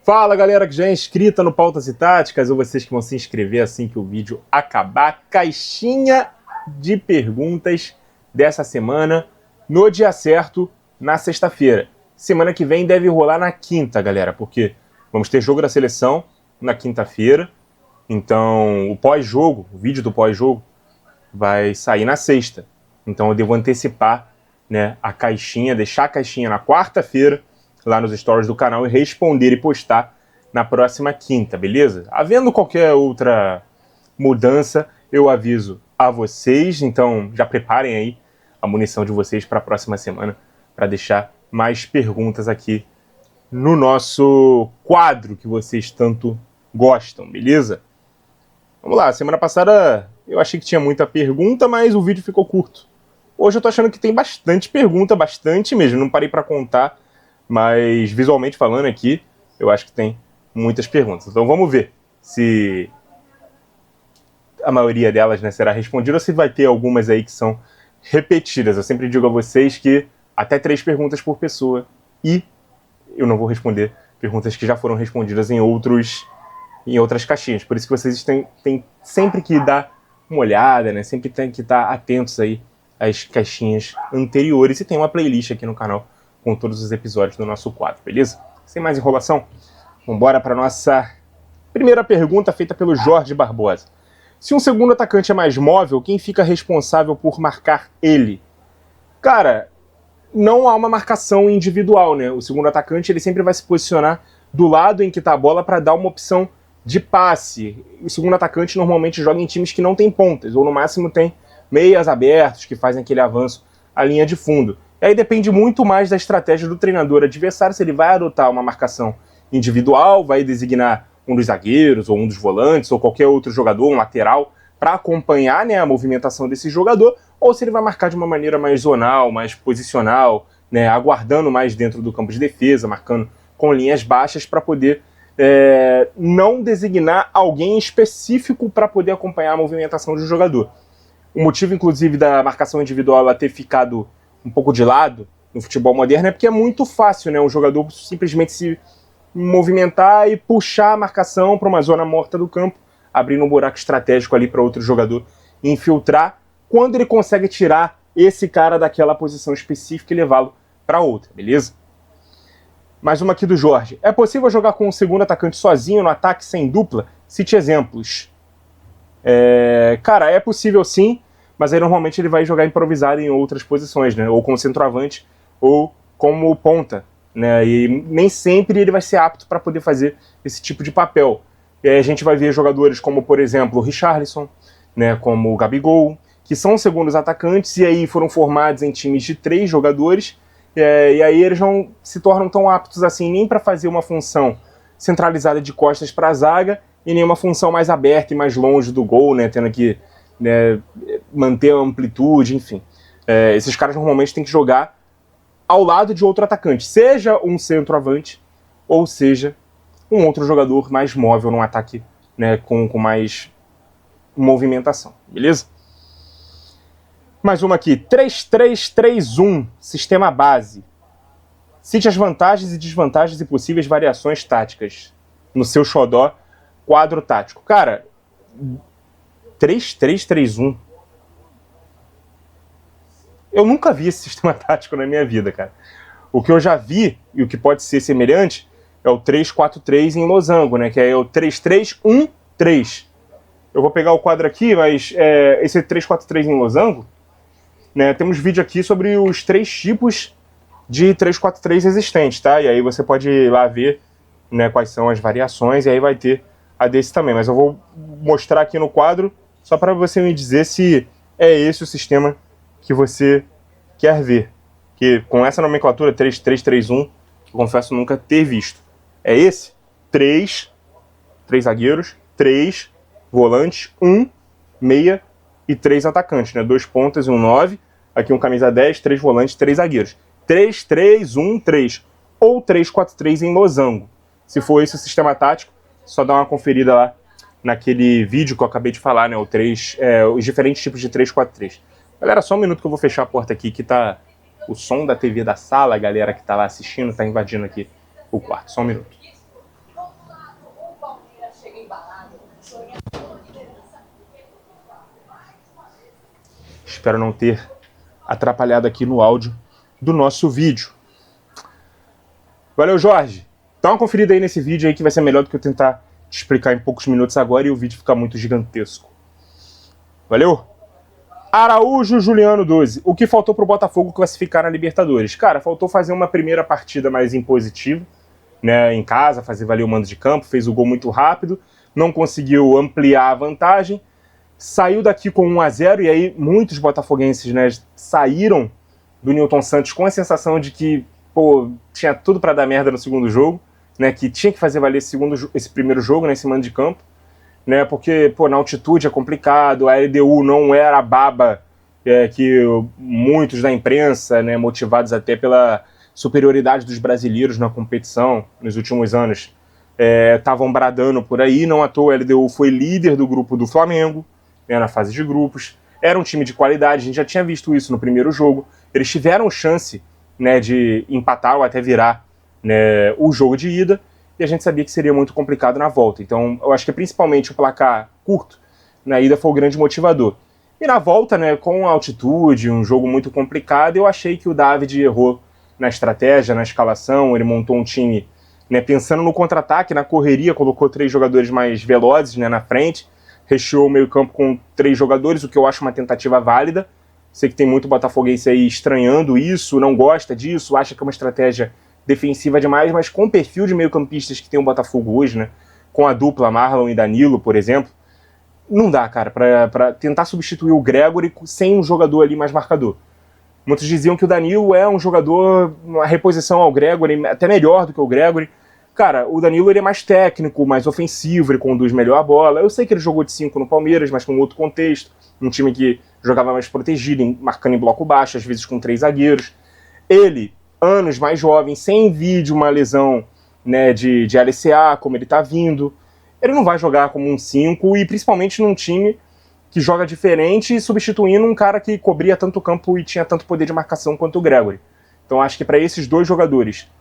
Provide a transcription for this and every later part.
Fala galera que já é inscrita no Pautas e Táticas, ou vocês que vão se inscrever assim que o vídeo acabar. Caixinha de perguntas dessa semana, no dia certo, na sexta-feira. Semana que vem deve rolar na quinta, galera, porque vamos ter jogo da seleção na quinta-feira. Então o pós-jogo, o vídeo do pós-jogo, vai sair na sexta. Então eu devo antecipar, né, a caixinha, deixar a caixinha na quarta-feira, lá nos stories do canal, e responder e postar na próxima quinta, beleza? Havendo qualquer outra mudança, eu aviso a vocês, então já preparem aí a munição de vocês para a próxima semana, para deixar mais perguntas aqui no nosso quadro que vocês tanto gostam, beleza? Vamos lá, semana passada eu achei que tinha muita pergunta, mas o vídeo ficou curto. Hoje eu tô achando que tem bastante pergunta, bastante mesmo, não parei para contar, mas visualmente falando aqui, eu acho que tem muitas perguntas. Então vamos ver se a maioria delas, né, será respondida ou se vai ter algumas aí que são repetidas. Eu sempre digo a vocês que até 3 perguntas por pessoa, e eu não vou responder perguntas que já foram respondidas em outras caixinhas. Por isso que vocês têm sempre que dar uma olhada, né? Sempre tem que estar atentos aí às caixinhas anteriores, e tem uma playlist aqui no canal com todos os episódios do nosso quadro, beleza? Sem mais enrolação, vamos embora para a nossa primeira pergunta, feita pelo Jorge Barbosa. Se um segundo atacante é mais móvel, quem fica responsável por marcar ele? Cara, não há uma marcação individual, né? O segundo atacante ele sempre vai se posicionar do lado em que está a bola para dar uma opção de passe. O segundo atacante normalmente joga em times que não tem pontas, ou no máximo tem meias abertos que fazem aquele avanço à linha de fundo. E aí depende muito mais da estratégia do treinador adversário, se ele vai adotar uma marcação individual, vai designar um dos zagueiros, ou um dos volantes, ou qualquer outro jogador, um lateral, para acompanhar, né, a movimentação desse jogador, ou se ele vai marcar de uma maneira mais zonal, mais posicional, né, aguardando mais dentro do campo de defesa, marcando com linhas baixas para poder não designar alguém específico para poder acompanhar a movimentação do jogador. O motivo, inclusive, da marcação individual ela ter ficado um pouco de lado no futebol moderno é porque é muito fácil, né, um jogador simplesmente se movimentar e puxar a marcação para uma zona morta do campo, abrindo um buraco estratégico ali para outro jogador infiltrar, quando ele consegue tirar esse cara daquela posição específica e levá-lo para outra, beleza? Mais uma aqui do Jorge. É possível jogar com um segundo atacante sozinho no ataque sem dupla? Cite exemplos. Cara, é possível sim, mas aí normalmente ele vai jogar improvisado em outras posições, né? Ou como centroavante, ou como ponta, né? E nem sempre ele vai ser apto para poder fazer esse tipo de papel. E aí a gente vai ver jogadores como, por exemplo, o Richarlison, né? Como o Gabigol, que são segundos atacantes e aí foram formados em times de 3 jogadores, e aí eles não se tornam tão aptos assim nem para fazer uma função centralizada de costas para a zaga, e nenhuma função mais aberta e mais longe do gol, né, tendo que, né, manter a amplitude, enfim. Esses caras normalmente têm que jogar ao lado de outro atacante, seja um centroavante ou seja um outro jogador mais móvel num ataque, né, com mais movimentação, beleza? Mais uma aqui, 3-3-3-1, sistema base. Cite as vantagens e desvantagens e possíveis variações táticas no seu xodó quadro tático. Cara, 3-3-3-1. Eu nunca vi esse sistema tático na minha vida, cara. O que eu já vi, e o que pode ser semelhante, é o 3-4-3 em losango, né? Que é o 3-3-1-3. Eu vou pegar o quadro aqui, mas esse 3-4-3 em losango, né? Temos vídeo aqui sobre os 3 tipos de 3-4-3 existentes, tá? E aí você pode ir lá ver, né, quais são as variações, e aí vai ter a desse também. Mas eu vou mostrar aqui no quadro, só para você me dizer se é esse o sistema que você quer ver. Que com essa nomenclatura 3-3-3-1, eu confesso nunca ter visto. É esse? 3 zagueiros, 3 volantes, 1 meia e 3 atacantes, né? 2 pontas e 1 9. Aqui um camisa 10, 3 volantes, 3 zagueiros. 3-3-1-3 ou 3-4-3 em losango. Se for esse o sistema tático, só dá uma conferida lá naquele vídeo que eu acabei de falar, né? Os diferentes tipos de 3-4-3. Galera, só um minuto que eu vou fechar a porta aqui, que tá o som da TV da sala, a galera que tá lá assistindo, tá invadindo aqui o quarto. Só um minuto. Espero não ter atrapalhado aqui no áudio do nosso vídeo. Valeu, Jorge. Dá uma conferida aí nesse vídeo aí que vai ser melhor do que eu tentar te explicar em poucos minutos agora e o vídeo ficar muito gigantesco. Valeu? Araújo Juliano 12. O que faltou pro Botafogo classificar na Libertadores? Cara, faltou fazer uma primeira partida mais impositiva, né, em casa, fazer valer o mando de campo, fez o gol muito rápido, não conseguiu ampliar a vantagem, saiu daqui com 1-0 e aí muitos botafoguenses, né, saíram do Newton Santos com a sensação de que, pô, tinha tudo para dar merda no segundo jogo, né, que tinha que fazer valer esse primeiro jogo, né, esse mando de campo, né, porque, pô, na altitude é complicado, a LDU não era a baba que muitos da imprensa, né, motivados até pela superioridade dos brasileiros na competição nos últimos anos, estavam bradando por aí. Não à toa a LDU foi líder do grupo do Flamengo, né, na fase de grupos, era um time de qualidade, a gente já tinha visto isso no primeiro jogo, eles tiveram chance, né, de empatar ou até virar, né, o jogo de ida, e a gente sabia que seria muito complicado na volta. Então, eu acho que principalmente o placar curto na ida foi o grande motivador. E na volta, né, com a altitude, um jogo muito complicado, eu achei que o David errou na estratégia, na escalação. Ele montou um time, né, pensando no contra-ataque, na correria, colocou 3 jogadores mais velozes, né, na frente, recheou o meio-campo com 3 jogadores, o que eu acho uma tentativa válida. Sei que tem muito botafoguense aí estranhando isso, não gosta disso, acha que é uma estratégia defensiva demais, mas com o perfil de meio-campistas que tem o Botafogo hoje, né, com a dupla Marlon e Danilo, por exemplo, não dá, cara, pra tentar substituir o Gregory sem um jogador ali mais marcador. Muitos diziam que o Danilo é um jogador, uma reposição ao Gregory, até melhor do que o Gregory. Cara, o Danilo ele é mais técnico, mais ofensivo, ele conduz melhor a bola. Eu sei que ele jogou de 5 no Palmeiras, mas com outro contexto, um time que jogava mais protegido, marcando em bloco baixo, às vezes com 3 zagueiros. Ele, anos mais jovem, sem vir de uma lesão, né, de LCA, como ele tá vindo, ele não vai jogar como um 5, e principalmente num time que joga diferente, substituindo um cara que cobria tanto campo e tinha tanto poder de marcação quanto o Gregory. Então acho que para esses 2 jogadores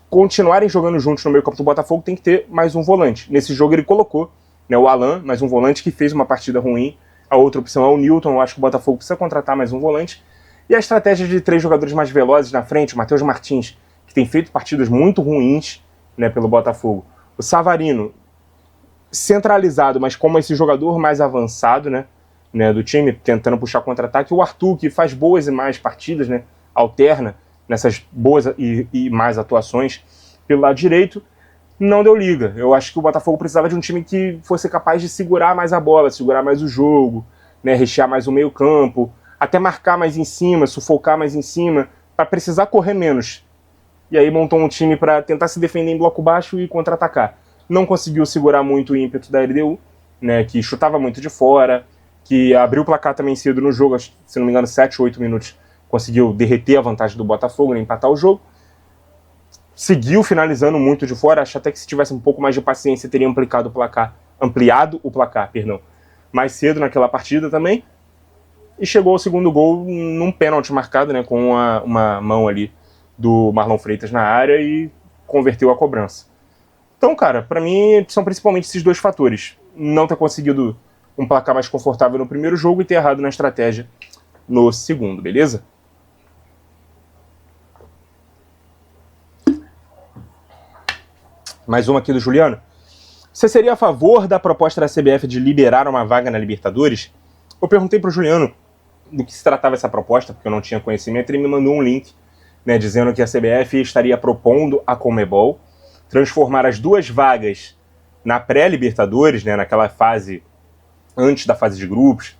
continuarem jogando juntos no meio campo do Botafogo tem que ter mais um volante. Nesse jogo ele colocou, né, o Alan, mais um volante que fez uma partida ruim. A outra opção é o Newton. Eu acho que o Botafogo precisa contratar mais um volante. E a estratégia de 3 jogadores mais velozes na frente, o Matheus Martins, que tem feito partidas muito ruins, né, pelo Botafogo. O Savarino, centralizado, mas como esse jogador mais avançado, né, do time, tentando puxar contra-ataque. O Arthur, que faz boas e mais partidas, né, alterna nessas boas e mais atuações pelo lado direito, não deu liga. Eu acho que o Botafogo precisava de um time que fosse capaz de segurar mais a bola, segurar mais o jogo, né, rechear mais o meio-campo, até marcar mais em cima, sufocar mais em cima, para precisar correr menos. E aí montou um time para tentar se defender em bloco baixo e contra-atacar. Não conseguiu segurar muito o ímpeto da LDU, né, que chutava muito de fora, que abriu o placar também cedo no jogo, se não me engano 7 ou 8 minutos, conseguiu derreter a vantagem do Botafogo, né, empatar o jogo. Seguiu finalizando muito de fora, acho até que se tivesse um pouco mais de paciência teria ampliado o placar, mais cedo naquela partida também. E chegou ao segundo gol num pênalti marcado, né, com uma mão ali do Marlon Freitas na área e converteu a cobrança. Então, cara, pra mim são principalmente esses 2 fatores. Não ter conseguido um placar mais confortável no primeiro jogo e ter errado na estratégia no segundo, beleza? Mais uma aqui do Juliano. Você seria a favor da proposta da CBF de liberar uma vaga na Libertadores? Eu perguntei pro Juliano do que se tratava essa proposta, porque eu não tinha conhecimento, ele me mandou um link, né, dizendo que a CBF estaria propondo à Conmebol transformar as 2 vagas na pré-Libertadores, né, naquela fase antes da fase de grupos,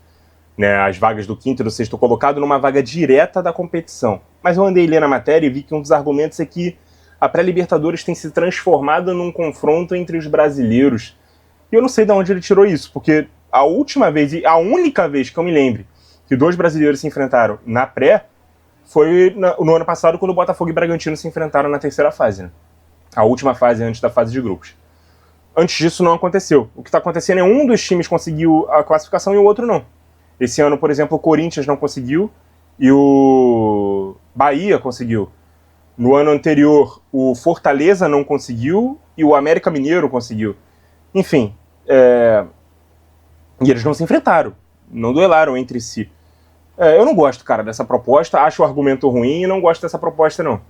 né, as vagas do 5º e do 6º colocado, numa vaga direta da competição. Mas eu andei lendo a matéria e vi que um dos argumentos é que a pré-Libertadores tem se transformado num confronto entre os brasileiros. E eu não sei de onde ele tirou isso, porque a última vez, e a única vez que eu me lembre que 2 brasileiros se enfrentaram na pré foi no ano passado, quando o Botafogo e Bragantino se enfrentaram na 3ª fase, né? A última fase antes da fase de grupos. Antes disso não aconteceu. O que está acontecendo é um dos times conseguiu a classificação e o outro não. Esse ano, por exemplo, o Corinthians não conseguiu e o Bahia conseguiu. No ano anterior, o Fortaleza não conseguiu e o América Mineiro conseguiu. Enfim, e eles não se enfrentaram, não duelaram entre si. Eu não gosto, cara, dessa proposta. Acho o argumento ruim e não gosto dessa proposta, não.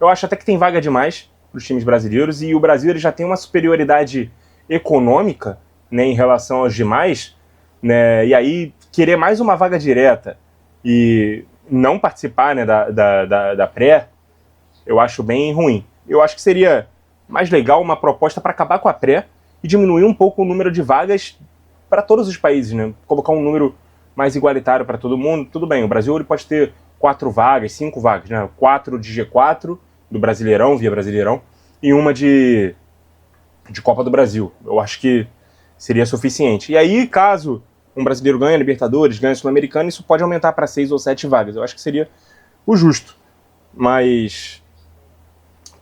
Eu acho até que tem vaga demais para os times brasileiros e o Brasil ele já tem uma superioridade econômica, né, em relação aos demais, né, e aí querer mais uma vaga direta e não participar, né, da pré, eu acho bem ruim. Eu acho que seria mais legal uma proposta para acabar com a pré e diminuir um pouco o número de vagas para todos os países, né? Colocar um número mais igualitário para todo mundo. Tudo bem, o Brasil ele pode ter 4 vagas, 5 vagas, né? 4 de G4 do Brasileirão, via Brasileirão, e uma de Copa do Brasil. Eu acho que seria suficiente. E aí, caso um brasileiro ganhe a Libertadores, ganhe a Sul-Americana, isso pode aumentar para 6 ou 7 vagas. Eu acho que seria o justo. Mas,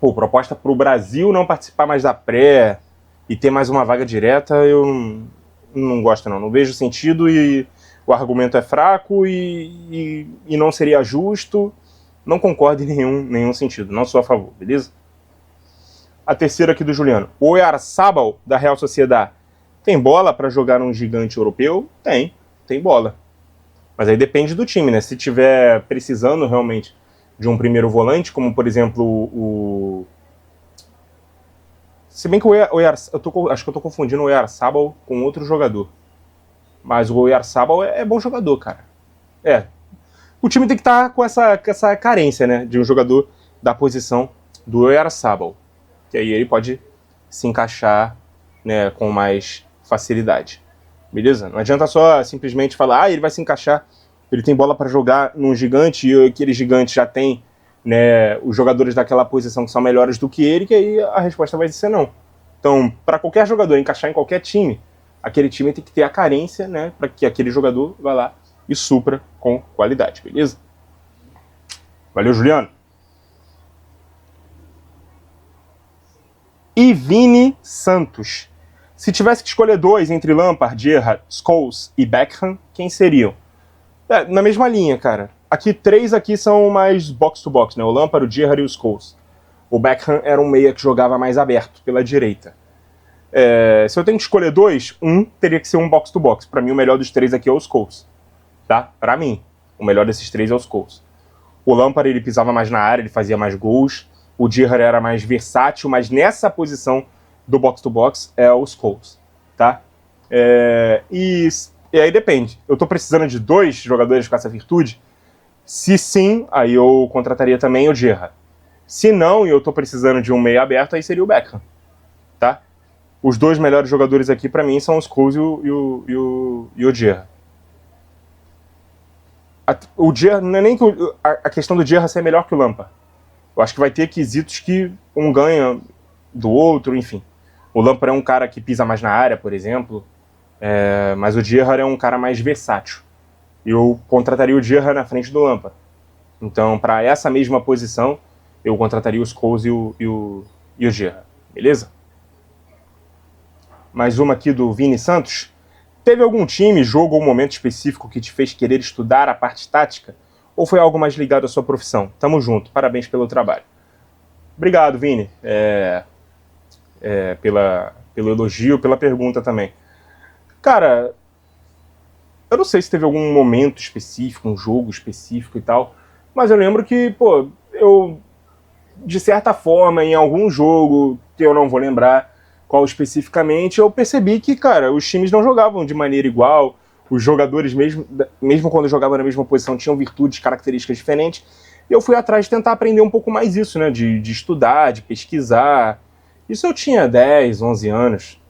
pô, proposta para o Brasil não participar mais da pré e ter mais uma vaga direta, eu não gosto, não. Não vejo sentido e o argumento é fraco e não seria justo. Não concordo em nenhum sentido. Não sou a favor, beleza? A terceira aqui do Juliano. O Oyarzabal, da Real Sociedad, tem bola para jogar num gigante europeu? Tem bola. Mas aí depende do time, né? Se tiver precisando realmente de um primeiro volante, como por exemplo o... Se bem que acho que eu tô confundindo o Oyarzabal com outro jogador. Mas o Oyarzabal é bom jogador, cara. O time tem que estar com essa carência, né? De um jogador da posição do Oyarzabal. Que aí ele pode se encaixar, né, com mais facilidade. Beleza? Não adianta só simplesmente falar, ele vai se encaixar, ele tem bola para jogar num gigante e aquele gigante já tem, né, os jogadores daquela posição que são melhores do que ele, que aí a resposta vai ser não. Então, para qualquer jogador encaixar em qualquer time, aquele time tem que ter a carência, né, para que aquele jogador vá lá e supra com qualidade, beleza? Valeu, Juliano. E Vini Santos. Se tivesse que escolher 2 entre Lampard, Gerrard, Scholes e Beckham, quem seriam? Na mesma linha, cara. Aqui 3 aqui são mais box-to-box, né? O Lampard, o Gerrard e o Scholes. O Beckham era um meia que jogava mais aberto, pela direita. Se eu tenho que escolher 2, teria que ser um box-to-box. Pra mim, o melhor dos 3 aqui é o Scholes. Tá? Pra mim, o melhor desses 3 é o Scholes. O Lampard, ele pisava mais na área, ele fazia mais gols. O Gerrard era mais versátil, mas nessa posição do box-to-box é o Scholes, tá? E aí depende. Eu tô precisando de 2 jogadores com essa virtude? Se sim, aí eu contrataria também o Gerrard. Se não, e eu tô precisando de um meio aberto, aí seria o Beckham, tá? Os 2 melhores jogadores aqui pra mim são o Scholes e o Gerrard. O Gerrard, não é nem que a questão do Gerrard ser melhor que o Lampard. Eu acho que vai ter quesitos que um ganha do outro, enfim. O Lampard é um cara que pisa mais na área, por exemplo, mas o Gerrard é um cara mais versátil. Eu contrataria o Gerrard na frente do Lampard. Então, para essa mesma posição, eu contrataria os Scholes e o Gerrard. Beleza? Mais uma aqui do Vini Santos. Teve algum time, jogo ou momento específico que te fez querer estudar a parte tática? Ou foi algo mais ligado à sua profissão? Tamo junto, parabéns pelo trabalho. Obrigado, Vini, pelo elogio, pela pergunta também. Cara, eu não sei se teve algum momento específico, um jogo específico e tal, mas eu lembro que, eu, de certa forma, em algum jogo, que eu não vou lembrar qual especificamente, eu percebi que, cara, os times não jogavam de maneira igual. Os jogadores, mesmo quando jogavam na mesma posição, tinham virtudes, características diferentes. E eu fui atrás de tentar aprender um pouco mais isso, né? De estudar, de pesquisar. Isso eu tinha 10, 11 anos.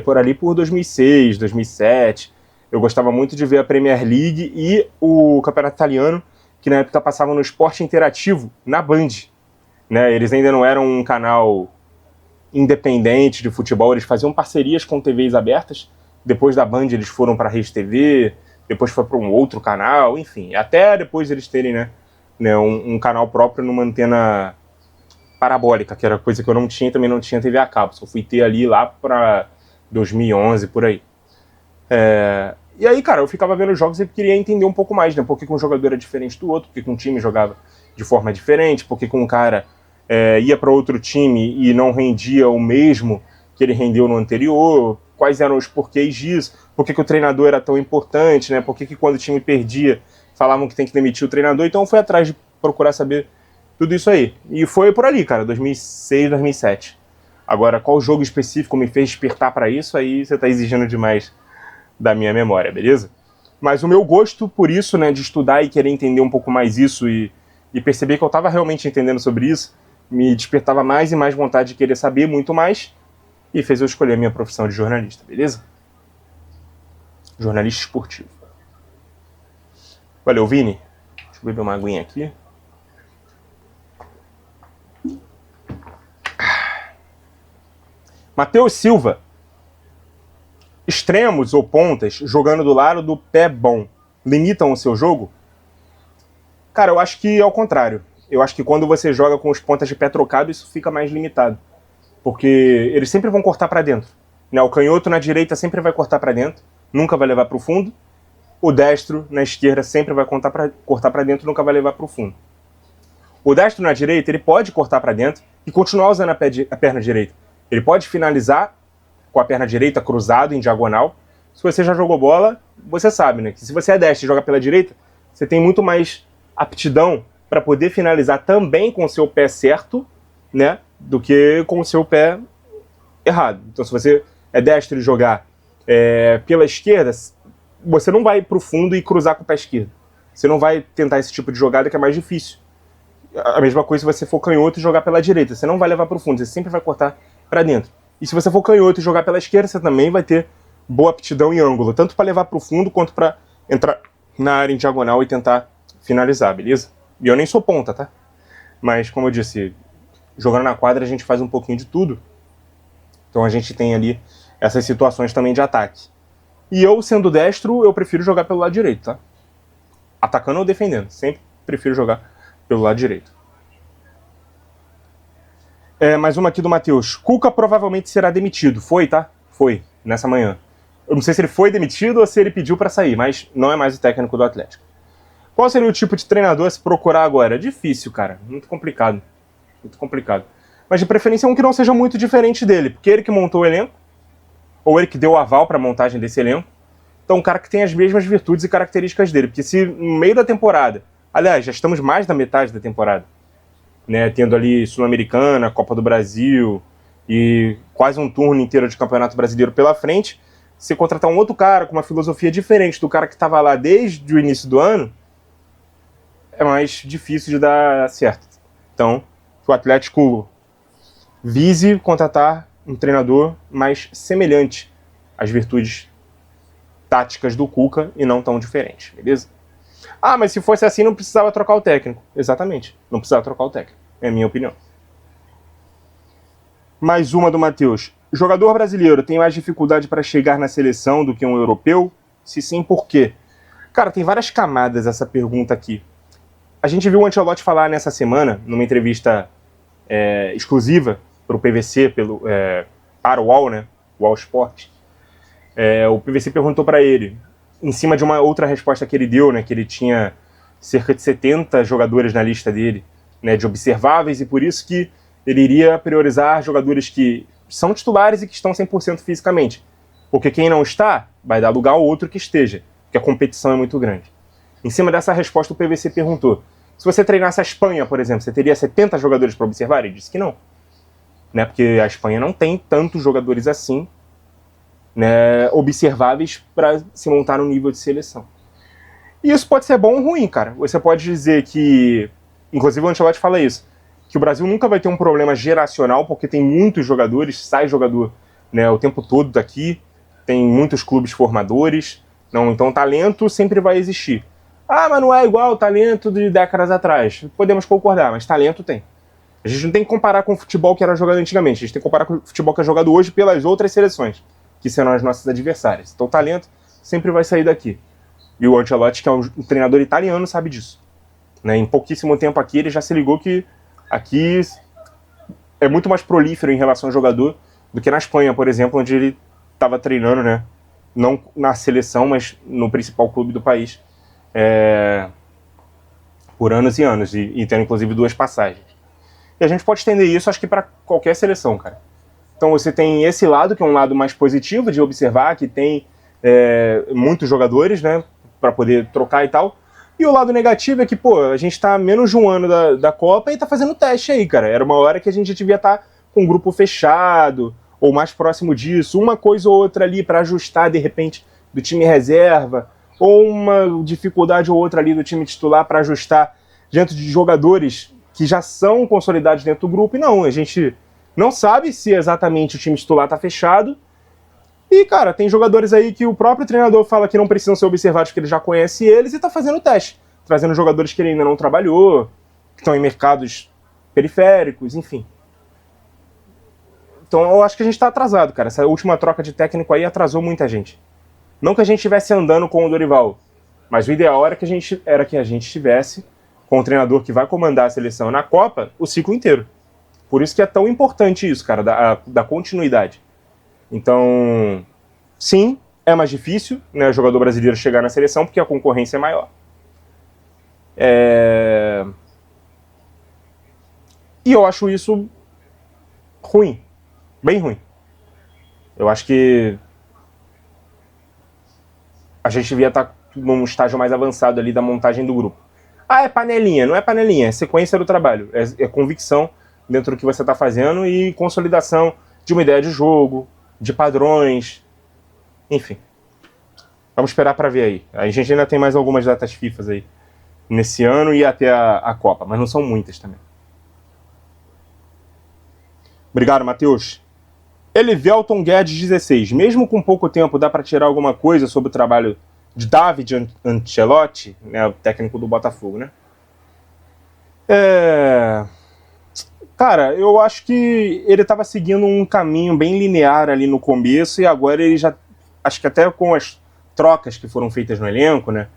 Por ali por 2006, 2007. Eu gostava muito de ver a Premier League e o Campeonato Italiano, que na época passavam no Esporte Interativo, na Band. Né? Eles ainda não eram um canal independente de futebol, eles faziam parcerias com TVs abertas. Depois da Band eles foram para a Rede TV, depois foi para um outro canal, enfim. Até depois eles terem, né, um canal próprio numa antena parabólica, que era coisa que eu não tinha, também não tinha TV a cabo. Só fui ter ali lá para 2011, por aí. E aí, cara, eu ficava vendo os jogos e queria entender um pouco mais, né? Por que um jogador era diferente do outro, por que um time jogava de forma diferente, por que um cara ia para outro time e não rendia o mesmo que ele rendeu no anterior, quais eram os porquês disso, por que o treinador era tão importante, né? Por que quando o time perdia falavam que tem que demitir o treinador, então eu fui atrás de procurar saber tudo isso aí. E foi por ali, cara, 2006, 2007. Agora, qual jogo específico me fez despertar para isso, aí você tá exigindo demais da minha memória, beleza? Mas o meu gosto por isso, né, de estudar e querer entender um pouco mais isso e perceber que eu estava realmente entendendo sobre isso, me despertava mais e mais vontade de querer saber muito mais e fez eu escolher a minha profissão de jornalista, beleza? Jornalista esportivo. Valeu, Vini. Deixa eu beber uma aguinha aqui. Matheus Silva. Extremos ou pontas jogando do lado do pé bom limitam o seu jogo? Cara, eu acho que é o contrário. Eu acho que quando você joga com os pontas de pé trocado, isso fica mais limitado. Porque eles sempre vão cortar para dentro. Né? O canhoto na direita sempre vai cortar para dentro, nunca vai levar para o fundo. O destro na esquerda sempre vai cortar para dentro, nunca vai levar para o fundo. O destro na direita, ele pode cortar para dentro e continuar usando a perna direita. Ele pode finalizar com a perna direita cruzado em diagonal. Se você já jogou bola, você sabe, né? Que se você é destro e joga pela direita, você tem muito mais aptidão para poder finalizar também com o seu pé certo, né? Do que com o seu pé errado. Então, se você é destro e jogar pela esquerda, você não vai para o fundo e cruzar com o pé esquerdo. Você não vai tentar esse tipo de jogada que é mais difícil. A mesma coisa se você for canhoto e jogar pela direita. Você não vai levar para o fundo, você sempre vai cortar para dentro. E se você for canhoto e jogar pela esquerda, você também vai ter boa aptidão em ângulo, tanto para levar para o fundo quanto para entrar na área em diagonal e tentar finalizar, beleza? E eu nem sou ponta, tá? Mas, como eu disse, jogando na quadra a gente faz um pouquinho de tudo. Então a gente tem ali essas situações também de ataque. E eu, sendo destro, eu prefiro jogar pelo lado direito, tá? Atacando ou defendendo, sempre prefiro jogar pelo lado direito. Mais uma aqui do Matheus. Cuca provavelmente será demitido. Foi, tá? Foi, nessa manhã. Eu não sei se ele foi demitido ou se ele pediu para sair, mas não é mais o técnico do Atlético. Qual seria o tipo de treinador a se procurar agora? Difícil, cara. Muito complicado. Muito complicado. Mas de preferência um que não seja muito diferente dele, porque ele que montou o elenco, ou ele que deu o aval para a montagem desse elenco. Então um cara que tem as mesmas virtudes e características dele. Porque se no meio da temporada, aliás, já estamos mais da metade da temporada, né, tendo ali Sul-Americana, Copa do Brasil e quase um turno inteiro de Campeonato Brasileiro pela frente, se contratar um outro cara com uma filosofia diferente do cara que estava lá desde o início do ano, é mais difícil de dar certo. Então, que o Atlético vise contratar um treinador mais semelhante às virtudes táticas do Cuca e não tão diferente, beleza? Ah, mas se fosse assim não precisava trocar o técnico. Exatamente, não precisava trocar o técnico, é a minha opinião. Mais uma do Matheus. Jogador brasileiro tem mais dificuldade para chegar na seleção do que um europeu? Se sim, por quê? Cara, tem várias camadas essa pergunta aqui. A gente viu o Ancelotti falar nessa semana, numa entrevista exclusiva para o PVC, para o UOL, né? O UOL Sport. O PVC perguntou para ele, em cima de uma outra resposta que ele deu, né? Que ele tinha cerca de 70 jogadores na lista dele, né? De observáveis, e por isso que ele iria priorizar jogadores que são titulares e que estão 100% fisicamente. Porque quem não está, vai dar lugar ao outro que esteja, porque a competição é muito grande. Em cima dessa resposta, o PVC perguntou, se você treinasse a Espanha, por exemplo, você teria 70 jogadores para observar? Ele disse que não. Né, porque a Espanha não tem tantos jogadores assim, né, observáveis para se montar no nível de seleção. E isso pode ser bom ou ruim, cara. Você pode dizer que, inclusive o Ancelotti fala isso, que o Brasil nunca vai ter um problema geracional, porque tem muitos jogadores, sai jogador, né, o tempo todo daqui, tem muitos clubes formadores, não, então talento sempre vai existir. Ah, mas não é igual o talento de décadas atrás. Podemos concordar, mas talento tem. A gente não tem que comparar com o futebol que era jogado antigamente, a gente tem que comparar com o futebol que é jogado hoje pelas outras seleções, que serão as nossas adversárias. Então o talento sempre vai sair daqui. E o Ancelotti, que é um treinador italiano, sabe disso. Né, em pouquíssimo tempo aqui, ele já se ligou que aqui é muito mais prolífero em relação ao jogador do que na Espanha, por exemplo, onde ele estava treinando, né, não na seleção, mas no principal clube do país, por anos e anos, e tendo inclusive 2 passagens. E a gente pode estender isso, acho que para qualquer seleção, cara. Então você tem esse lado, que é um lado mais positivo de observar, que tem muitos jogadores, né, para poder trocar e tal, E o lado negativo é que, pô, a gente tá há menos de um ano da Copa e tá fazendo teste aí, cara. Era uma hora que a gente devia estar com um grupo fechado, ou mais próximo disso, uma coisa ou outra ali para ajustar, de repente, do time reserva, ou uma dificuldade ou outra ali do time titular para ajustar dentro de jogadores que já são consolidados dentro do grupo. E não, a gente não sabe se exatamente o time titular tá fechado. E, cara, tem jogadores aí que o próprio treinador fala que não precisam ser observados porque ele já conhece eles e tá fazendo teste. Trazendo jogadores que ele ainda não trabalhou, que estão em mercados periféricos, enfim. Então eu acho que a gente tá atrasado, cara. Essa última troca de técnico aí atrasou muita gente. Não que a gente estivesse andando com o Dorival, mas o ideal era que a gente estivesse com o treinador que vai comandar a seleção na Copa o ciclo inteiro. Por isso que é tão importante isso, cara, da continuidade. Então, sim, é mais difícil, né, o jogador brasileiro chegar na seleção porque a concorrência é maior. E eu acho isso ruim, bem ruim. Eu acho que a gente devia estar num estágio mais avançado ali da montagem do grupo. Ah, é panelinha. Não é panelinha, é sequência do trabalho. É convicção dentro do que você está fazendo e consolidação de uma ideia de jogo, de padrões, enfim. Vamos esperar para ver aí. A gente ainda tem mais algumas datas FIFA aí nesse ano e até a Copa, mas não são muitas também. Obrigado, Matheus. Elivelton Guedes 16. Mesmo com pouco tempo, dá para tirar alguma coisa sobre o trabalho de David Ancelotti, né, o técnico do Botafogo, né? Cara, eu acho que ele estava seguindo um caminho bem linear ali no começo e agora ele já, acho que até com as trocas que foram feitas no elenco, né,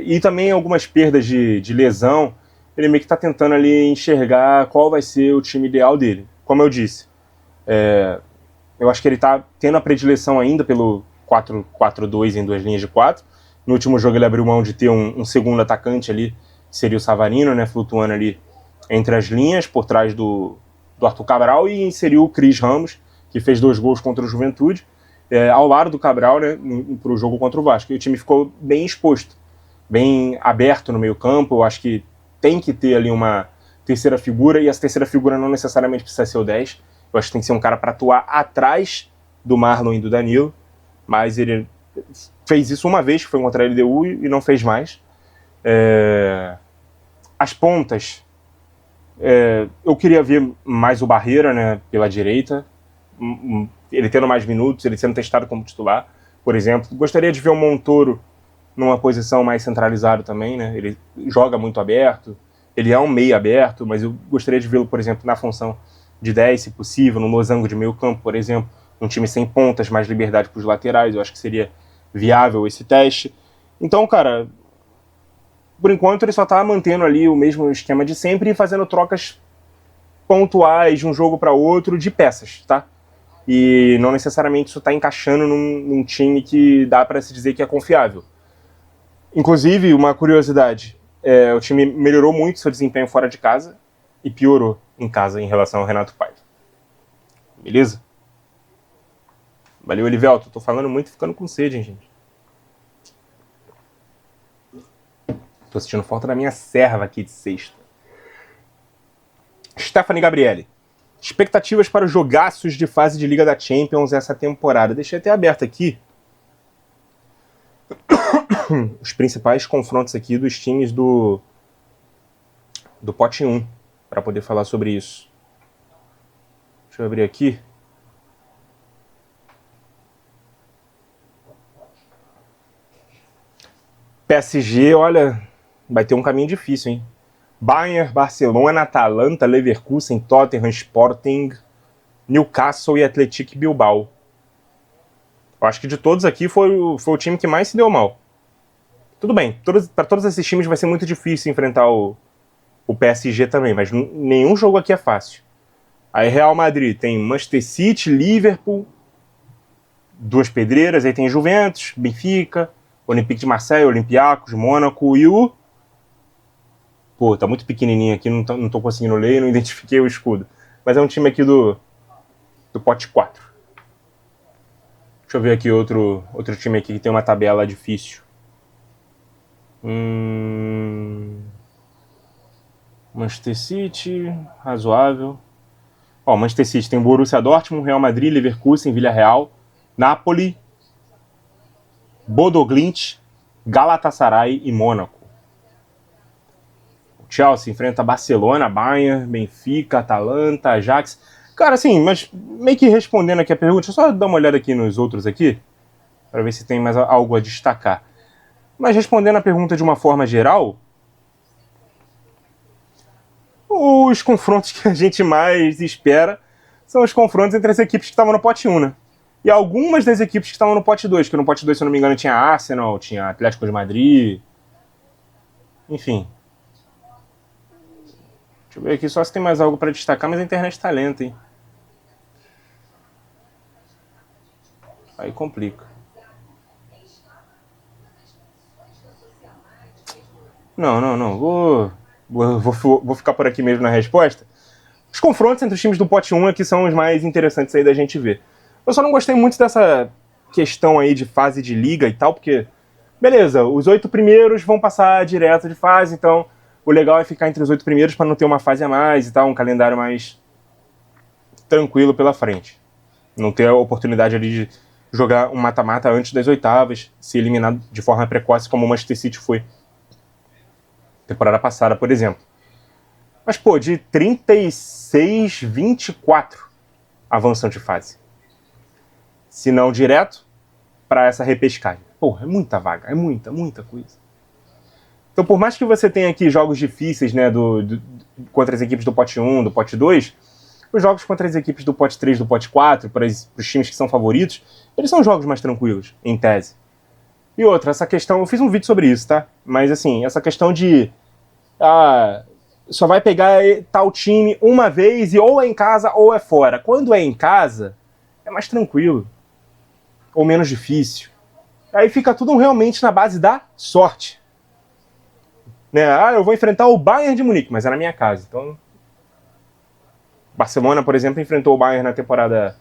e também algumas perdas de lesão, ele meio que está tentando ali enxergar qual vai ser o time ideal dele. Como eu disse, eu acho que ele está tendo a predileção ainda pelo 4-4-2 em duas linhas de 4. No último jogo ele abriu mão de ter um segundo atacante ali, que seria o Savarino, né, flutuando ali entre as linhas, por trás do Arthur Cabral, e inseriu o Cris Ramos, que fez 2 gols contra o Juventude, ao lado do Cabral, né, para o jogo contra o Vasco. E o time ficou bem exposto, bem aberto no meio campo. Eu acho que tem que ter ali uma terceira figura, e essa terceira figura não necessariamente precisa ser o 10. Eu acho que tem que ser um cara para atuar atrás do Marlon e do Danilo, mas ele fez isso uma vez, que foi contra a LDU, e não fez mais. As pontas, eu queria ver mais o Barreira, né, pela direita, ele tendo mais minutos, ele sendo testado como titular, por exemplo. Gostaria de ver o Montoro numa posição mais centralizada também, né? Ele joga muito aberto, ele é um meio aberto, mas eu gostaria de vê-lo, por exemplo, na função de 10, se possível, no losango de meio campo, por exemplo, um time sem pontas, mais liberdade para os laterais. Eu acho que seria viável esse teste. Então, cara, por enquanto ele só tá mantendo ali o mesmo esquema de sempre e fazendo trocas pontuais de um jogo para outro de peças, tá? E não necessariamente isso tá encaixando num time que dá para se dizer que é confiável. Inclusive, uma curiosidade, o time melhorou muito seu desempenho fora de casa e piorou em casa em relação ao Renato Paiva. Beleza? Valeu, Elivelto. Tô falando muito e ficando com sede, hein, gente. Tô sentindo falta da minha serva aqui de sexta. Stephanie Gabriele. Expectativas para os jogaços de fase de Liga da Champions essa temporada. Deixei até aberto aqui os principais confrontos aqui dos times do pote 1, para poder falar sobre isso. Deixa eu abrir aqui. PSG, olha, vai ter um caminho difícil, hein? Bayern, Barcelona, Atalanta, Leverkusen, Tottenham, Sporting, Newcastle e Athletic Bilbao. Eu acho que de todos aqui foi o time que mais se deu mal. Tudo bem, para todos esses times vai ser muito difícil enfrentar o PSG também, mas nenhum jogo aqui é fácil. Aí Real Madrid tem Manchester City, Liverpool, duas pedreiras, aí tem Juventus, Benfica, Olympique de Marseille, Olympiacos, Mônaco e o... Pô, tá muito pequenininho aqui, não tô conseguindo ler, não identifiquei o escudo. Mas é um time aqui do pote 4. Deixa eu ver aqui outro time aqui que tem uma tabela difícil. Manchester City, razoável. Ó, Manchester City tem Borussia Dortmund, Real Madrid, Leverkusen, Villarreal, Napoli, Bodo Glimt, Galatasaray e Mônaco. O Chelsea enfrenta Barcelona, Bayern, Benfica, Atalanta, Ajax. Cara, assim, mas meio que respondendo aqui a pergunta, deixa eu só dar uma olhada aqui nos outros aqui, para ver se tem mais algo a destacar. Mas respondendo a pergunta de uma forma geral, os confrontos que a gente mais espera são os confrontos entre as equipes que estavam no pote 1, né? E algumas das equipes que estavam no pote 2, que no pote 2, se eu não me engano, tinha Arsenal, tinha Atlético de Madrid, enfim. Deixa eu ver aqui só se tem mais algo para destacar, mas a internet tá lenta, hein? Aí complica. Não. Vou ficar por aqui mesmo na resposta. Os confrontos entre os times do pote 1 aqui são os mais interessantes aí da gente ver. Eu só não gostei muito dessa questão aí de fase de liga e tal, porque, beleza, os 8 primeiros vão passar direto de fase, então o legal é ficar entre os 8 primeiros para não ter uma fase a mais e tal, um calendário mais tranquilo pela frente. Não ter a oportunidade ali de jogar um mata-mata antes das oitavas, ser eliminado de forma precoce como o Manchester City foi temporada passada, por exemplo. Mas, pô, de 36, 24 avançam de fase. Se não direto, para essa repescagem. Porra, é muita vaga, é muita coisa. Então, por mais que você tenha aqui jogos difíceis, né, contra as equipes do pote 1, do pote 2, os jogos contra as equipes do pote 3, do pote 4, para os times que são favoritos, eles são jogos mais tranquilos, em tese. E outra, essa questão, eu fiz um vídeo sobre isso, tá? Mas assim, essa questão de só vai pegar tal time uma vez e ou é em casa ou é fora. Quando é em casa, é mais tranquilo. Ou menos difícil. Aí fica tudo realmente na base da sorte. Né? Eu vou enfrentar o Bayern de Munique, mas é na minha casa. Então, Barcelona, por exemplo, enfrentou o Bayern na temporada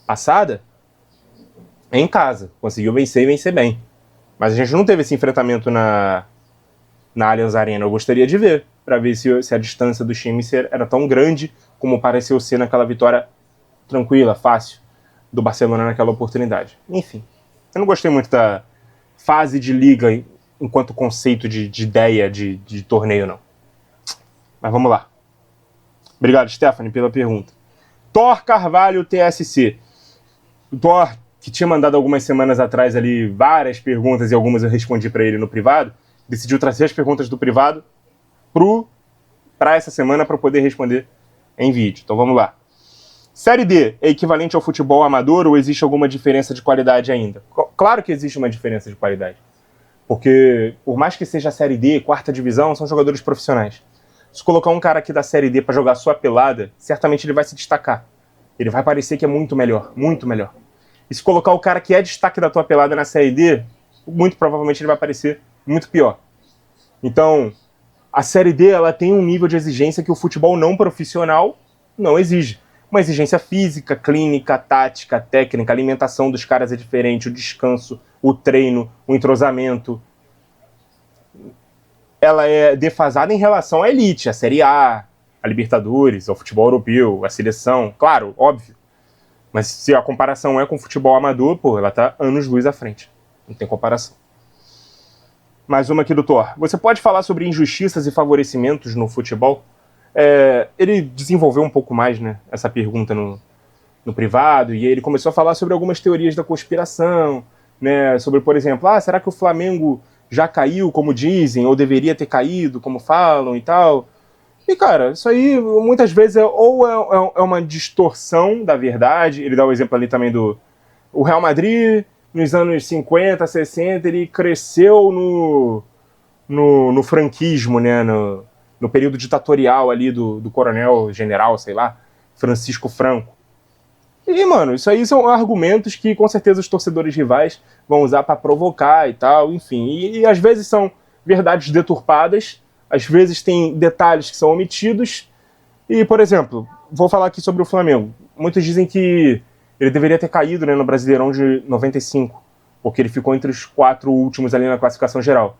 passada em casa. Conseguiu vencer e vencer bem. Mas a gente não teve esse enfrentamento na Allianz Arena. Eu gostaria de ver, para ver se a distância dos times era tão grande como pareceu ser naquela vitória tranquila, fácil, do Barcelona naquela oportunidade. Enfim, eu não gostei muito da fase de liga enquanto conceito de ideia de torneio, não. Mas vamos lá. Obrigado, Stephanie, pela pergunta. Thor Carvalho TSC. O Thor, que tinha mandado algumas semanas atrás ali várias perguntas e algumas eu respondi para ele no privado, decidiu trazer as perguntas do privado para essa semana para poder responder em vídeo. Então vamos lá. Série D é equivalente ao futebol amador ou existe alguma diferença de qualidade ainda? Claro que existe uma diferença de qualidade. Porque, por mais que seja a Série D, quarta divisão, são jogadores profissionais. Se colocar um cara aqui da Série D para jogar sua pelada, certamente ele vai se destacar. Ele vai parecer que é muito melhor, muito melhor. E se colocar o cara que é destaque da tua pelada na Série D, muito provavelmente ele vai parecer muito pior. Então, a Série D ela tem um nível de exigência que o futebol não profissional não exige. Uma exigência física, clínica, tática, técnica, a alimentação dos caras é diferente, o descanso, o treino, o entrosamento. Ela é defasada em relação à elite, a Série A, a Libertadores, ao futebol europeu, a seleção, claro, óbvio. Mas se a comparação é com o futebol amador, pô, ela tá anos-luz à frente. Não tem comparação. Mais uma aqui do Thor. Você pode falar sobre injustiças e favorecimentos no futebol? Ele desenvolveu um pouco mais, né, essa pergunta no privado, e ele começou a falar sobre algumas teorias da conspiração, né, sobre, por exemplo, será que o Flamengo já caiu, como dizem, ou deveria ter caído, como falam e tal? E, cara, isso aí muitas vezes é uma distorção da verdade. Ele dá o exemplo ali também do o Real Madrid, nos anos 50, 60, ele cresceu no franquismo, né, no período ditatorial ali do coronel general, sei lá, Francisco Franco. E, mano, isso aí são argumentos que com certeza os torcedores rivais vão usar para provocar e tal, enfim. E às vezes são verdades deturpadas, às vezes tem detalhes que são omitidos. E, por exemplo, vou falar aqui sobre o Flamengo. Muitos dizem que ele deveria ter caído, né, no Brasileirão de 95, porque ele ficou entre os 4 últimos ali na classificação geral.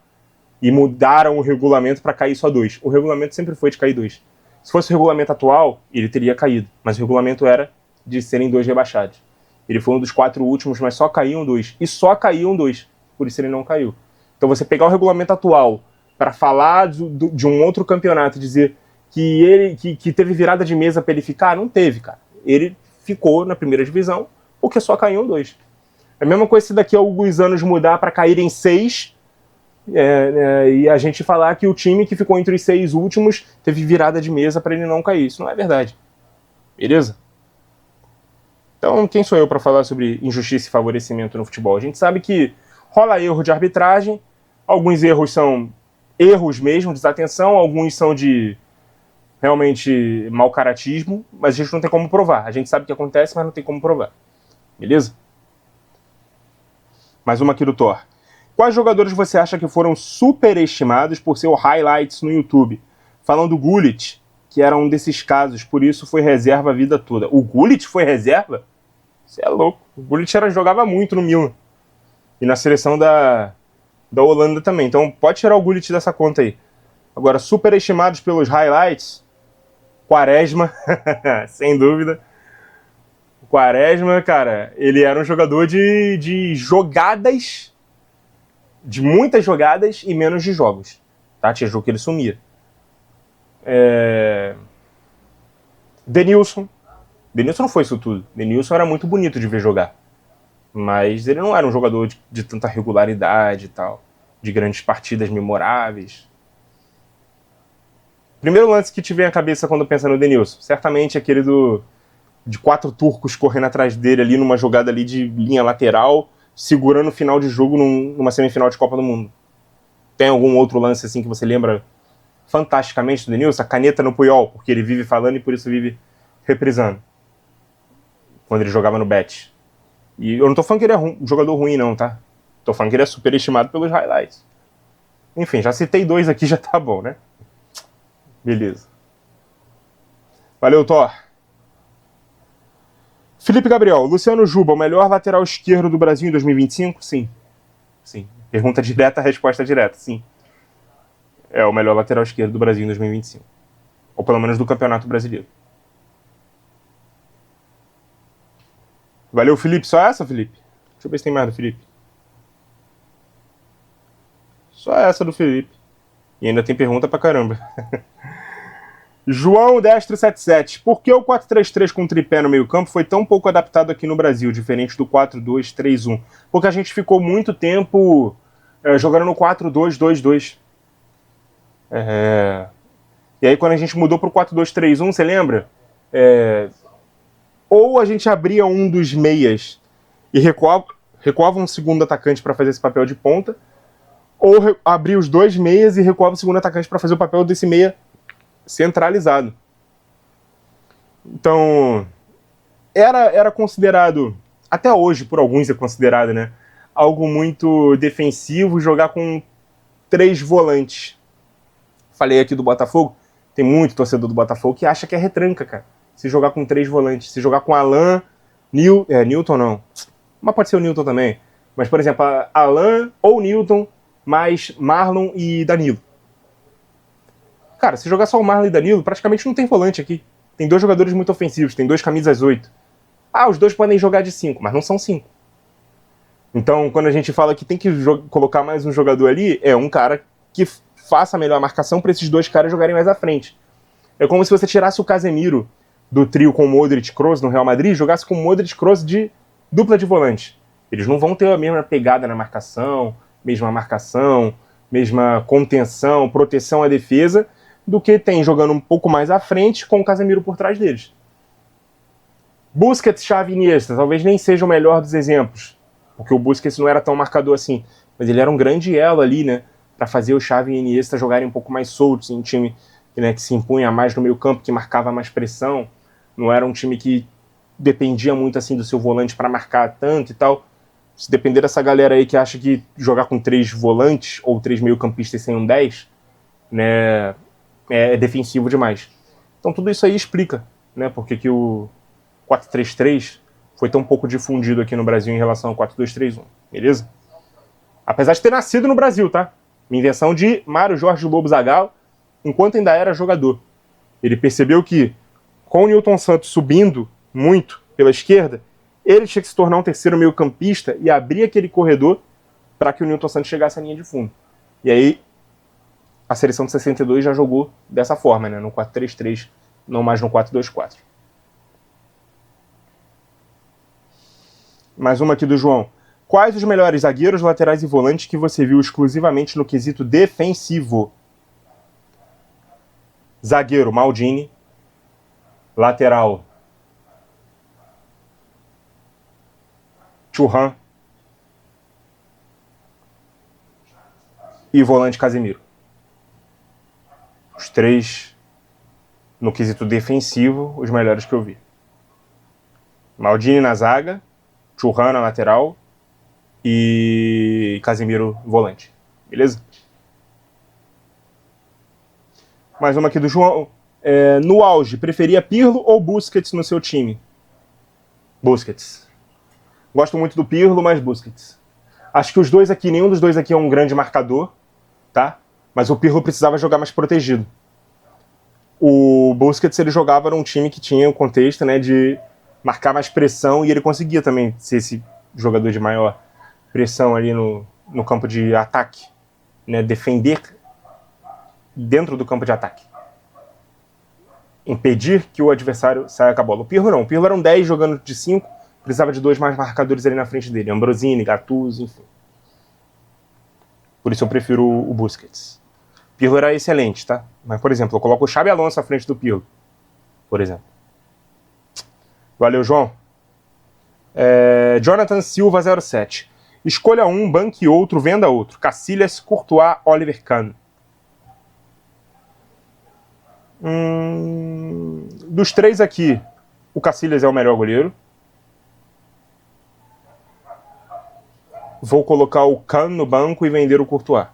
e mudaram o regulamento para cair só 2. O regulamento sempre foi de cair 2. Se fosse o regulamento atual, ele teria caído, mas o regulamento era de serem 2 rebaixados. Ele foi um dos 4 últimos, mas só caíam 2. E só caíam 2, por isso ele não caiu. Então você pegar o regulamento atual para falar de um outro campeonato e dizer que teve virada de mesa para ele ficar, não teve, cara. Ele ficou na primeira divisão porque só caíam 2. É a mesma coisa se daqui a alguns anos mudar para caírem 6 e a gente falar que o time que ficou entre os 6 últimos teve virada de mesa para ele não cair. Isso não é verdade. Beleza? Então, quem sou eu para falar sobre injustiça e favorecimento no futebol? A gente sabe que rola erro de arbitragem, alguns erros são erros mesmo, desatenção, alguns são de realmente mau caratismo, mas a gente não tem como provar. A gente sabe o que acontece, mas não tem como provar. Beleza? Mais uma aqui do Thor. Quais jogadores você acha que foram superestimados por seu highlights no YouTube? Falando do Gullit, que era um desses casos, por isso foi reserva a vida toda. O Gullit foi reserva? Você é louco. O Gullit jogava muito no Milan. E na seleção da Holanda também. Então pode tirar o Gullit dessa conta aí. Agora, superestimados pelos highlights, Quaresma, sem dúvida. O Quaresma, cara, ele era um jogador de jogadas, de muitas jogadas e menos de jogos. Tá? Tinha jogo que ele sumia. Denilson. Denilson não foi isso tudo. Denilson era muito bonito de ver jogar. Mas ele não era um jogador de tanta regularidade e tal. De grandes partidas memoráveis. Primeiro lance que te vem à cabeça quando pensa no Denilson. Certamente aquele de 4 turcos correndo atrás dele ali numa jogada ali de linha lateral, segurando o final de jogo numa semifinal de Copa do Mundo. Tem algum outro lance assim que você lembra fantasticamente do Denilson? A caneta no Puyol, porque ele vive falando e por isso vive reprisando. Quando ele jogava no Bet. E eu não tô falando que ele é um jogador ruim não, tá? Tô falando que ele é superestimado pelos highlights. Enfim, já citei 2 aqui, já tá bom, né? Beleza. Valeu, Thor. Felipe Gabriel, Luciano Juba, o melhor lateral esquerdo do Brasil em 2025? Sim. Sim. Pergunta direta, resposta direta. Sim. É o melhor lateral esquerdo do Brasil em 2025. Ou pelo menos do Campeonato Brasileiro. Valeu, Felipe. Só essa, Felipe? Deixa eu ver se tem mais do Felipe. Só essa do Felipe. E ainda tem pergunta pra caramba. João Destro 77. Por que o 4-3-3 com tripé no meio campo foi tão pouco adaptado aqui no Brasil, diferente do 4-2-3-1? Porque a gente ficou muito tempo jogando no 4-2-2-2. E aí quando a gente mudou pro 4-2-3-1, você lembra? Ou a gente abria um dos meias e recuava um segundo atacante para fazer esse papel de ponta, ou abria os 2 meias e recuava o segundo atacante para fazer o papel desse meia centralizado. Então, era considerado, até hoje por alguns é considerado, né, algo muito defensivo jogar com 3 volantes. Falei aqui do Botafogo, tem muito torcedor do Botafogo que acha que é retranca, cara, se jogar com 3 volantes. Se jogar com Alan, Newton não, mas pode ser o Newton também, mas por exemplo, Alan ou Newton mais Marlon e Danilo. Cara, se jogar só o Marlon e Danilo, praticamente não tem volante aqui. Tem 2 jogadores muito ofensivos, tem 2 camisas 8. Os 2 podem jogar de 5, mas não são 5. Então, quando a gente fala que tem que colocar mais um jogador ali, é um cara que faça a melhor marcação para esses 2 caras jogarem mais à frente. É como se você tirasse o Casemiro do trio com o Modric e Kroos no Real Madrid e jogasse com o Modric e Kroos de dupla de volante. Eles não vão ter a mesma pegada na marcação, mesma contenção, proteção à defesa, do que tem jogando um pouco mais à frente com o Casemiro por trás deles. Busquets, Xavi e Iniesta, talvez nem seja o melhor dos exemplos, porque o Busquets não era tão marcador assim, mas ele era um grande elo ali, né, para fazer o Xavi e Iniesta jogarem um pouco mais soltos, em um time, né, que se impunha mais no meio campo, que marcava mais pressão, não era um time que dependia muito assim do seu volante para marcar tanto e tal. Se depender dessa galera aí que acha que jogar com 3 volantes ou 3 meio-campistas sem um 10, né, é defensivo demais. Então tudo isso aí explica, né, porque que o 4-3-3 foi tão pouco difundido aqui no Brasil em relação ao 4-2-3-1, beleza? Apesar de ter nascido no Brasil, tá? Uma invenção de Mário Jorge Lobo Zagallo, enquanto ainda era jogador. Ele percebeu que, com o Nilton Santos subindo muito pela esquerda, ele tinha que se tornar um terceiro meio-campista e abrir aquele corredor para que o Nilton Santos chegasse à linha de fundo. E aí, a seleção de 62 já jogou dessa forma, né? No 4-3-3, não mais no 4-2-4. Mais uma aqui do João. Quais os melhores zagueiros, laterais e volantes que você viu exclusivamente no quesito defensivo? Zagueiro, Maldini. Lateral, Thuram. E volante, Casemiro. Os três, no quesito defensivo, os melhores que eu vi. Maldini na zaga, Thuram na lateral e Casemiro volante. Beleza? Mais uma aqui do João. No auge, preferia Pirlo ou Busquets no seu time? Busquets. Gosto muito do Pirlo, mas Busquets. Acho que os dois aqui, nenhum dos dois aqui é um grande marcador, tá? Mas o Pirlo precisava jogar mais protegido. O Busquets, ele jogava num time que tinha o contexto, né, de marcar mais pressão, e ele conseguia também ser esse jogador de maior pressão ali no campo de ataque, né, defender dentro do campo de ataque. Impedir que o adversário saia com a bola. O Pirlo não. O Pirlo era um 10 jogando de 5, precisava de dois mais marcadores ali na frente dele. Ambrosini, Gattuso, enfim. Por isso eu prefiro o Busquets. O Pirlo era excelente, tá? Mas, por exemplo, eu coloco o Xabi Alonso à frente do Pirlo. Por exemplo. Valeu, João. Jonathan Silva 07. Escolha um, banque outro, venda outro. Casillas, Courtois, Oliver Kahn. Dos três aqui, o Casillas é o melhor goleiro. Vou colocar o Kahn no banco e vender o Courtois.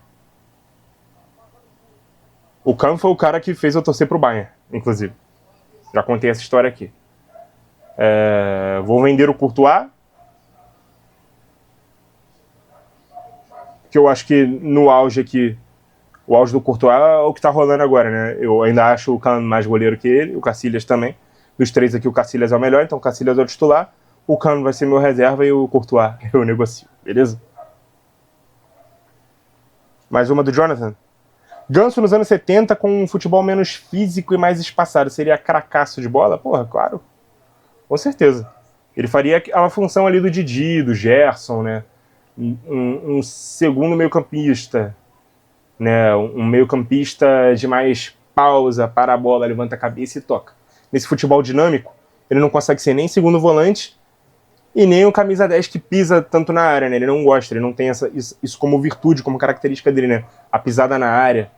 O Kahn foi o cara que fez eu torcer pro Bayern, inclusive. Já contei essa história aqui. Vou vender o Courtois, que eu acho que no auge aqui, o auge do Courtois é o que tá rolando agora, né? Eu ainda acho o Kahn mais goleiro que ele, o Casillas também. Dos três aqui, o Casillas é o melhor, então o Casillas é o titular. O Kahn vai ser meu reserva e o Courtois eu negocio, beleza? Mais uma do Jonathan. Ganso nos anos 70 com um futebol menos físico e mais espaçado, seria cracaço de bola? Porra, claro. Com certeza. Ele faria a função ali do Didi, do Gerson, né? Um segundo meio-campista, né? Um meio-campista de mais pausa, para a bola, levanta a cabeça e toca. Nesse futebol dinâmico, ele não consegue ser nem segundo volante e nem o camisa 10 que pisa tanto na área, né? Ele não gosta, ele não tem isso como virtude, como característica dele, né? A pisada na área.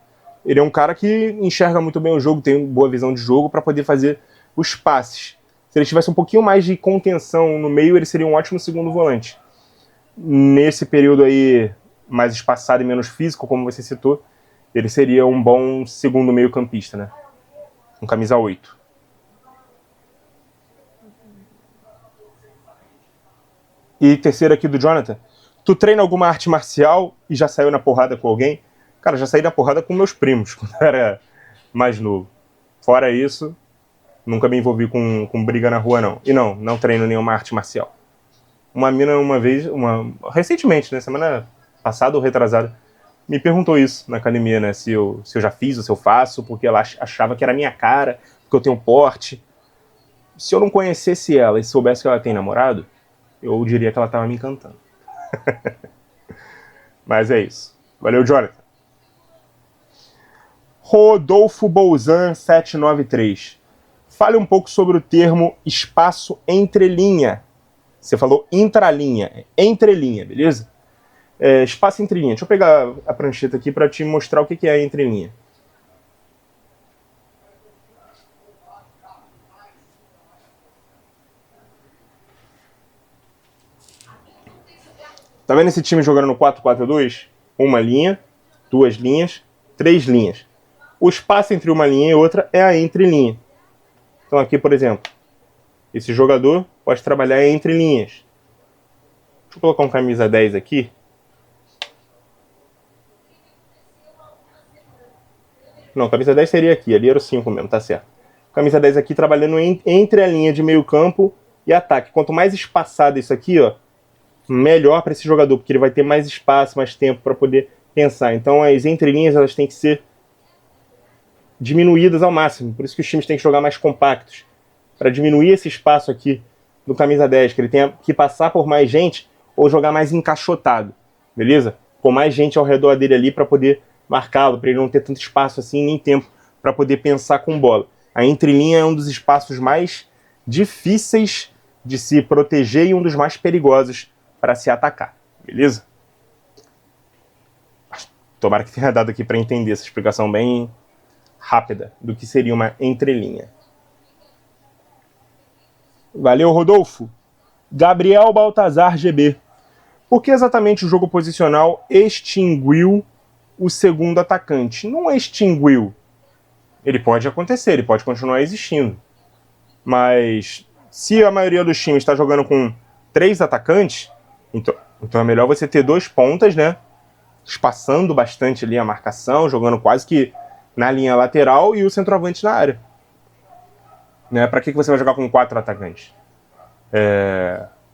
Ele é um cara que enxerga muito bem o jogo, tem boa visão de jogo para poder fazer os passes. Se ele tivesse um pouquinho mais de contenção no meio, ele seria um ótimo segundo volante. Nesse período aí mais espaçado e menos físico, como você citou, ele seria um bom segundo meio-campista, né? Um camisa 8. E terceiro aqui do Jonathan. Tu treina alguma arte marcial e já saiu na porrada com alguém? Cara, já saí na porrada com meus primos, quando eu era mais novo. Fora isso, nunca me envolvi com briga na rua, não. E não treino nenhuma arte marcial. Uma mina uma vez, recentemente, né, semana passada ou retrasada, me perguntou isso na academia, né, se eu já fiz ou se eu faço, porque ela achava que era minha cara, porque eu tenho porte. Se eu não conhecesse ela e soubesse que ela tem namorado, eu diria que ela estava me encantando. Mas é isso. Valeu, Jonathan. Rodolfo Bolzan 793. Fale um pouco sobre o termo espaço entre linha. Você falou intralinha, entrelinha, beleza? Espaço entre linha. Deixa eu pegar a prancheta aqui para te mostrar o que é entrelinha. Tá vendo esse time jogando no 4-4-2? Uma linha, duas linhas, três linhas. O espaço entre uma linha e outra é a entrelinha. Então aqui, por exemplo, esse jogador pode trabalhar entre linhas. Deixa eu colocar um camisa 10 aqui. Não, camisa 10 seria aqui, ali era o 5 mesmo, tá certo. Camisa 10 aqui trabalhando entre a linha de meio campo e ataque. Quanto mais espaçado isso aqui, ó, melhor para esse jogador, porque ele vai ter mais espaço, mais tempo para poder pensar. Então as entrelinhas elas têm que ser diminuídas ao máximo. Por isso que os times têm que jogar mais compactos, para diminuir esse espaço aqui do camisa 10, que ele tenha que passar por mais gente ou jogar mais encaixotado, beleza? Com mais gente ao redor dele ali para poder marcá-lo, para ele não ter tanto espaço assim, nem tempo para poder pensar com bola. A entrelinha é um dos espaços mais difíceis de se proteger e um dos mais perigosos para se atacar, beleza? Tomara que tenha dado aqui para entender essa explicação bem rápida do que seria uma entrelinha. Valeu, Rodolfo. Gabriel Baltazar GB. Por que exatamente o jogo posicional extinguiu o segundo atacante? Não extinguiu. Ele pode acontecer, ele pode continuar existindo. Mas se a maioria dos times está jogando com 3 atacantes, então é melhor você ter 2 pontas, né? Espaçando bastante ali a marcação, jogando quase que na linha lateral e o centroavante na área. Né? Para que você vai jogar com 4 atacantes?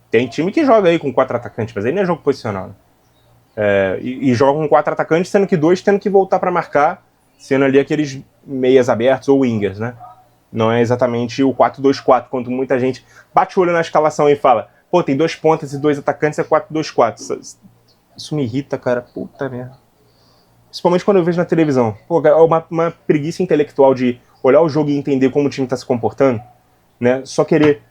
Tem time que joga aí com 4 atacantes, mas aí não é jogo posicional. Né? E joga com 4 atacantes, sendo que 2 tendo que voltar para marcar, sendo ali aqueles meias abertos ou wingers, né? Não é exatamente o 4-2-4, quando muita gente bate o olho na escalação e fala, pô, tem 2 pontas e 2 atacantes, é 4-2-4. Isso me irrita, cara. Puta merda. Principalmente quando eu vejo na televisão. Pô, é uma preguiça intelectual de olhar o jogo e entender como o time tá se comportando, né? Só querer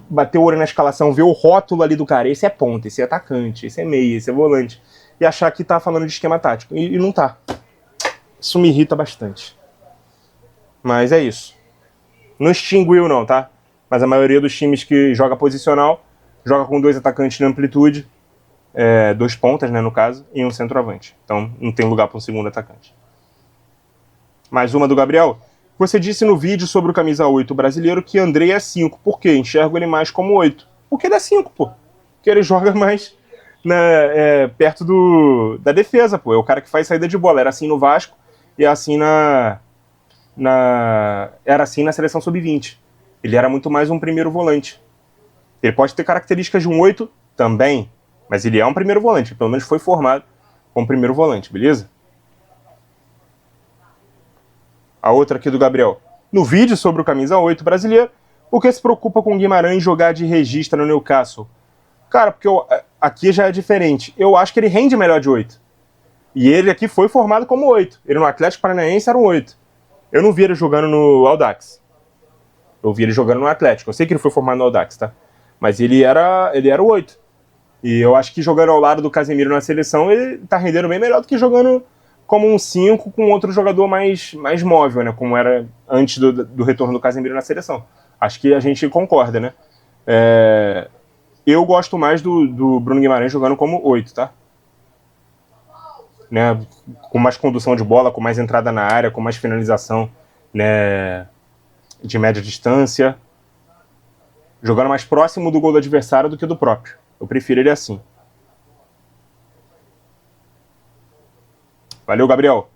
bater o olho na escalação, ver o rótulo ali do cara. Esse é ponta, esse é atacante, esse é meia, esse é volante. E achar que tá falando de esquema tático. E não tá. Isso me irrita bastante. Mas é isso. Não extinguiu não, tá? Mas a maioria dos times que joga posicional, joga com 2 atacantes na amplitude, 2 pontas, né, no caso, e um centroavante. Então não tem lugar para um segundo atacante. Mais uma do Gabriel. Você disse no vídeo sobre o camisa 8 brasileiro que Andrei é 5. Por quê? Enxergo ele mais como 8. Porque ele é 5, pô. Porque ele joga mais perto da defesa, pô. É o cara que faz saída de bola. Era assim no Vasco e assim era assim na seleção sub-20. Ele era muito mais um primeiro volante. Ele pode ter características de um 8 também, mas ele é um primeiro volante. Pelo menos foi formado como primeiro volante, beleza? A outra aqui do Gabriel. No vídeo sobre o camisa 8 brasileiro, por que se preocupa com o Guimarães jogar de regista no Newcastle? Cara, porque aqui já é diferente. Eu acho que ele rende melhor de 8. E ele aqui foi formado como 8. Ele no Atlético Paranaense era um 8. Eu não vi ele jogando no Audax. Eu vi ele jogando no Atlético. Eu sei que ele foi formado no Audax, tá? Mas ele era o 8. E eu acho que jogando ao lado do Casemiro na seleção, ele tá rendendo bem melhor do que jogando como um 5 com outro jogador mais móvel, né? Como era antes do retorno do Casemiro na seleção. Acho que a gente concorda, né? Eu gosto mais do Bruno Guimarães jogando como 8, tá? Né? Com mais condução de bola, com mais entrada na área, com mais finalização, né? De média distância. Jogando mais próximo do gol do adversário do que do próprio. Eu prefiro ele assim. Valeu, Gabriel.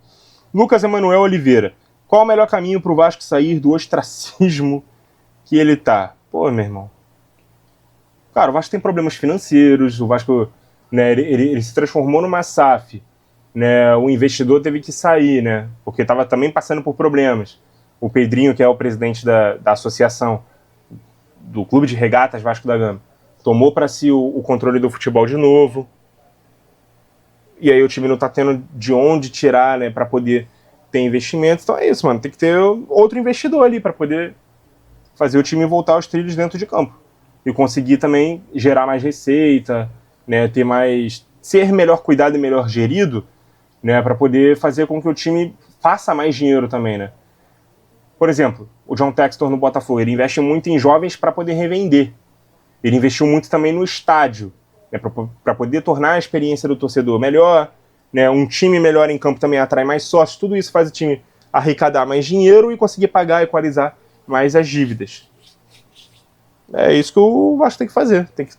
Lucas Emanuel Oliveira. Qual o melhor caminho para o Vasco sair do ostracismo que ele tá? Pô, meu irmão. Cara, o Vasco tem problemas financeiros. O Vasco, né, ele se transformou numa SAF. Né, o investidor teve que sair, né? Porque estava também passando por problemas. O Pedrinho, que é o presidente da associação do Clube de Regatas Vasco da Gama, tomou para si o controle do futebol de novo. E aí o time não tá tendo de onde tirar, né, para poder ter investimento. Então é isso, mano. Tem que ter outro investidor ali para poder fazer o time voltar aos trilhos dentro de campo. E conseguir também gerar mais receita, né, ser melhor cuidado e melhor gerido, né, para poder fazer com que o time faça mais dinheiro também, né. Por exemplo, o John Textor no Botafogo, ele investe muito em jovens para poder revender. Ele investiu muito também no estádio, né, para poder tornar a experiência do torcedor melhor, né, um time melhor em campo também atrai mais sócios, tudo isso faz o time arrecadar mais dinheiro e conseguir pagar e equalizar mais as dívidas. É isso que o Vasco tem que fazer, tem que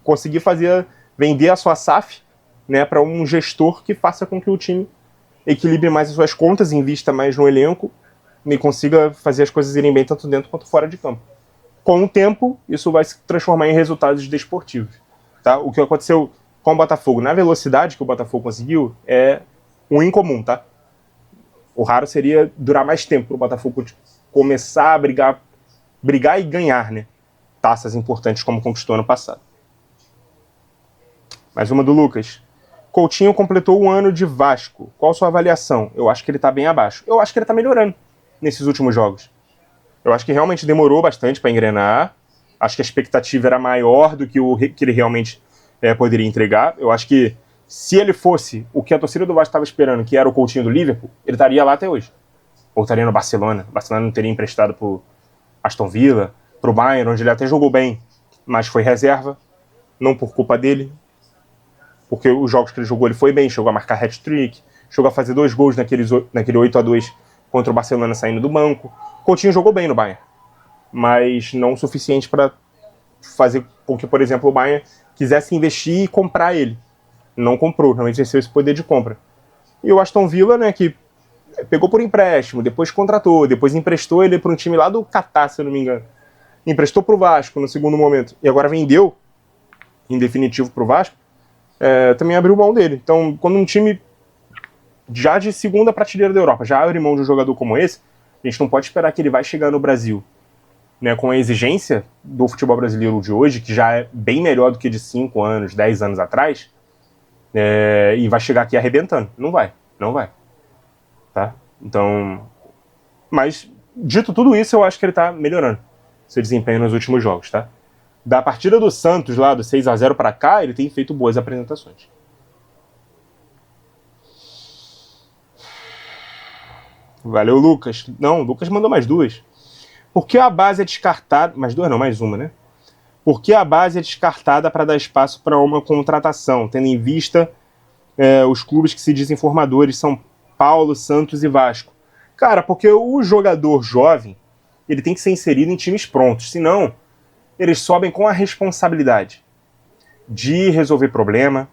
conseguir vender a sua SAF, né, para um gestor que faça com que o time equilibre mais as suas contas, invista mais no elenco e consiga fazer as coisas irem bem tanto dentro quanto fora de campo. Com o tempo, isso vai se transformar em resultados desportivos. Tá? O que aconteceu com o Botafogo, na velocidade que o Botafogo conseguiu, é um incomum, tá? O raro seria durar mais tempo para o Botafogo começar a brigar e ganhar, né? Taças importantes como conquistou ano passado. Mais uma do Lucas. Coutinho completou um ano de Vasco. Qual a sua avaliação? Eu acho que ele tá bem abaixo. Eu acho que ele tá melhorando nesses últimos jogos. Eu acho que realmente demorou bastante para engrenar. Acho que a expectativa era maior do que o que ele realmente poderia entregar. Eu acho que se ele fosse o que a torcida do Vasco estava esperando, que era o Coutinho do Liverpool, ele estaria lá até hoje. Ou estaria no Barcelona. O Barcelona não teria emprestado pro Aston Villa, pro Bayern, onde ele até jogou bem, mas foi reserva. Não por culpa dele. Porque os jogos que ele jogou, ele foi bem. Chegou a marcar hat-trick. Chegou a fazer 2 gols naquele 8-2 contra o Barcelona saindo do banco. Coutinho jogou bem no Bayern, mas não o suficiente para fazer com que, por exemplo, o Bayern quisesse investir e comprar ele. Não comprou, não exerceu esse poder de compra. E o Aston Villa, né, que pegou por empréstimo, depois contratou, depois emprestou ele para um time lá do Catar, se eu não me engano. Emprestou para o Vasco no segundo momento e agora vendeu, em definitivo, para o Vasco, também abriu mão dele. Então, quando um time já de segunda prateleira da Europa já abre mão de um jogador como esse, a gente não pode esperar que ele vai chegar no Brasil, né, com a exigência do futebol brasileiro de hoje, que já é bem melhor do que de 5 anos, 10 anos atrás, e vai chegar aqui arrebentando. Não vai. Tá? Então, mas, dito tudo isso, eu acho que ele tá melhorando seu desempenho nos últimos jogos, tá? Da partida do Santos, lá do 6-0 para cá, ele tem feito boas apresentações. Valeu, Lucas. Não, o Lucas mandou mais 2. Por que a base é descartada... Mais 2 não, mais uma, né? Por que a base é descartada para dar espaço para uma contratação, tendo em vista os clubes que se dizem formadores, São Paulo, Santos e Vasco? Cara, porque o jogador jovem, ele tem que ser inserido em times prontos, senão eles sobem com a responsabilidade de resolver problema,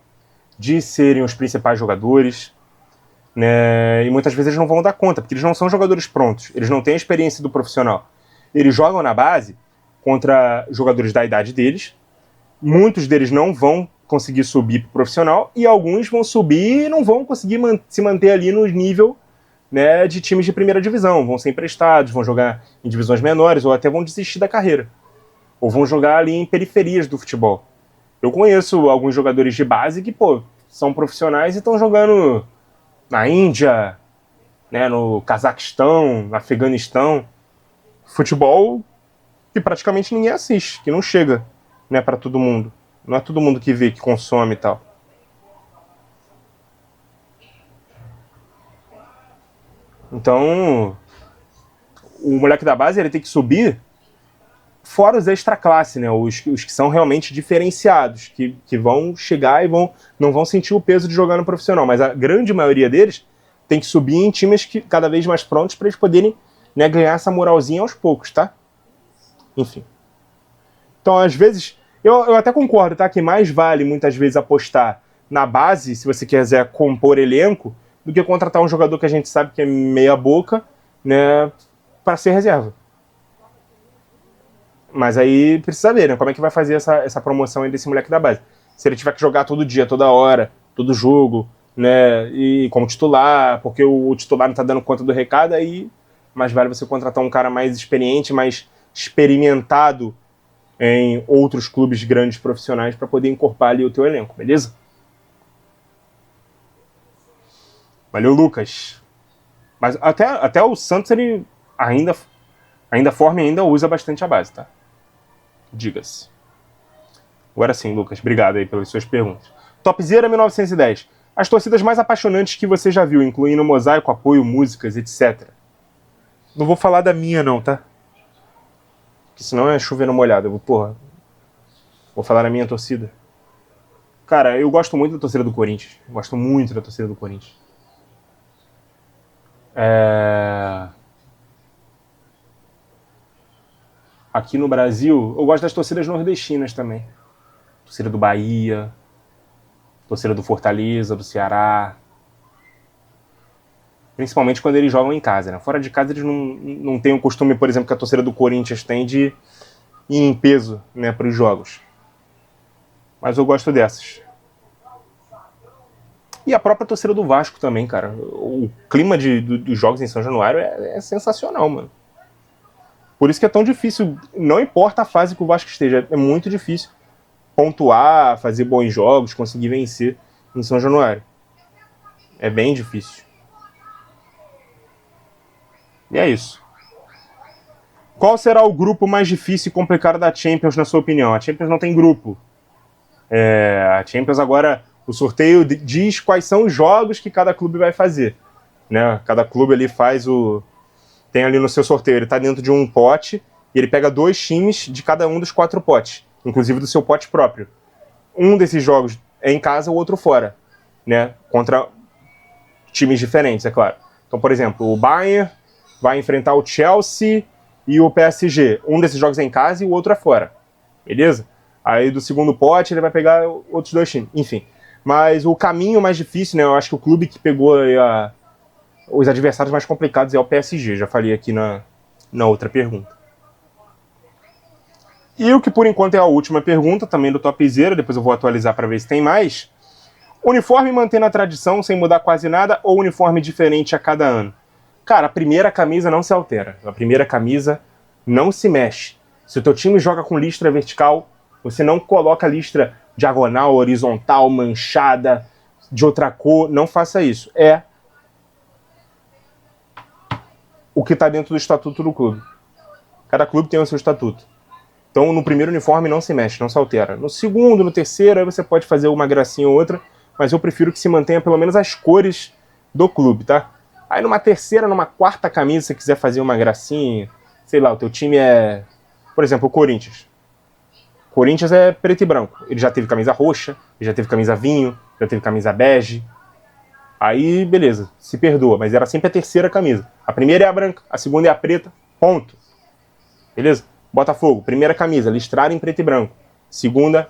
de serem os principais jogadores, né? E muitas vezes eles não vão dar conta, porque eles não são jogadores prontos, eles não têm a experiência do profissional. Eles jogam na base contra jogadores da idade deles, muitos deles não vão conseguir subir para o profissional, e alguns vão subir e não vão conseguir se manter ali no nível, né, de times de primeira divisão, vão ser emprestados, vão jogar em divisões menores, ou até vão desistir da carreira, ou vão jogar ali em periferias do futebol. Eu conheço alguns jogadores de base que, são profissionais e estão jogando na Índia, né, no Cazaquistão, no Afeganistão, futebol que praticamente ninguém assiste, que não chega, né, para todo mundo. Não é todo mundo que vê, que consome e tal. Então, o moleque da base, ele tem que subir fora os extra classe, né, os que são realmente diferenciados, que vão chegar e não vão sentir o peso de jogar no profissional, mas a grande maioria deles tem que subir em times cada vez mais prontos para eles poderem, né, ganhar essa moralzinha aos poucos, tá? Enfim. Então, às vezes, eu até concordo, tá? Que mais vale, muitas vezes, apostar na base, se você quiser compor elenco, do que contratar um jogador que a gente sabe que é meia boca, né, para ser reserva. Mas aí precisa ver, né? Como é que vai fazer essa promoção aí desse moleque da base. Se ele tiver que jogar todo dia, toda hora, todo jogo, né? E como titular, porque o titular não tá dando conta do recado, aí mais vale você contratar um cara mais experiente, mais experimentado em outros clubes grandes profissionais para poder incorporar ali o teu elenco, beleza? Valeu, Lucas. Mas até o Santos, ele ainda forma e ainda usa bastante a base, tá? Diga-se. Agora sim, Lucas, obrigado aí pelas suas perguntas. Topzera 1910. As torcidas mais apaixonantes que você já viu, incluindo mosaico, apoio, músicas, etc. Não vou falar da minha não, tá? Porque senão é chover no molhado. Vou falar da minha torcida. Cara, eu gosto muito da torcida do Corinthians. Gosto muito da torcida do Corinthians. Aqui no Brasil, eu gosto das torcidas nordestinas também. Torcida do Bahia, torcida do Fortaleza, do Ceará. principalmente quando eles jogam em casa, né? Fora de casa eles não têm o costume, por exemplo, que a torcida do Corinthians tem de ir em peso, né, para os jogos. Mas eu gosto dessas. E a própria torcida do Vasco também, cara. O clima dos jogos em São Januário é sensacional, mano. Por isso que é tão difícil, não importa a fase que o Vasco esteja, é muito difícil pontuar, fazer bons jogos, conseguir vencer em São Januário. É bem difícil. E é isso. Qual será o grupo mais difícil e complicado da Champions, na sua opinião? A Champions não tem grupo. A Champions agora, o sorteio diz quais são os jogos que cada clube vai fazer. Né? Cada clube ali tem ali no seu sorteio, ele está dentro de um pote e ele pega 2 times de cada um dos 4 potes, inclusive do seu pote próprio. Um desses jogos é em casa, o outro fora, né? Contra times diferentes, é claro. Então, por exemplo, o Bayern vai enfrentar o Chelsea e o PSG. Um desses jogos é em casa e o outro é fora. Beleza? Aí do segundo pote ele vai pegar outros 2 times. Enfim. Mas o caminho mais difícil, né? Eu acho que o clube que pegou os adversários mais complicados é o PSG. Já falei aqui na outra pergunta. E o que por enquanto é a última pergunta, também do Topzera, depois eu vou atualizar para ver se tem mais. Uniforme mantendo a tradição sem mudar quase nada ou uniforme diferente a cada ano? Cara, a primeira camisa não se altera. A primeira camisa não se mexe. Se o teu time joga com listra vertical, você não coloca listra diagonal, horizontal, manchada, de outra cor. Não faça isso. É o que está dentro do estatuto do clube. Cada clube tem o seu estatuto. Então, no primeiro uniforme não se mexe, não se altera. No segundo, no terceiro, aí você pode fazer uma gracinha ou outra, mas eu prefiro que se mantenha pelo menos as cores do clube, tá? Aí numa terceira, numa quarta camisa, se você quiser fazer uma gracinha, sei lá, o teu time é... Por exemplo, o Corinthians. O Corinthians é preto e branco. Ele já teve camisa roxa, ele já teve camisa vinho, já teve camisa bege. Aí, beleza, se perdoa, mas era sempre a terceira camisa. A primeira é a branca, a segunda é a preta, ponto. Beleza? Botafogo, primeira camisa, listrada em preto e branco. Segunda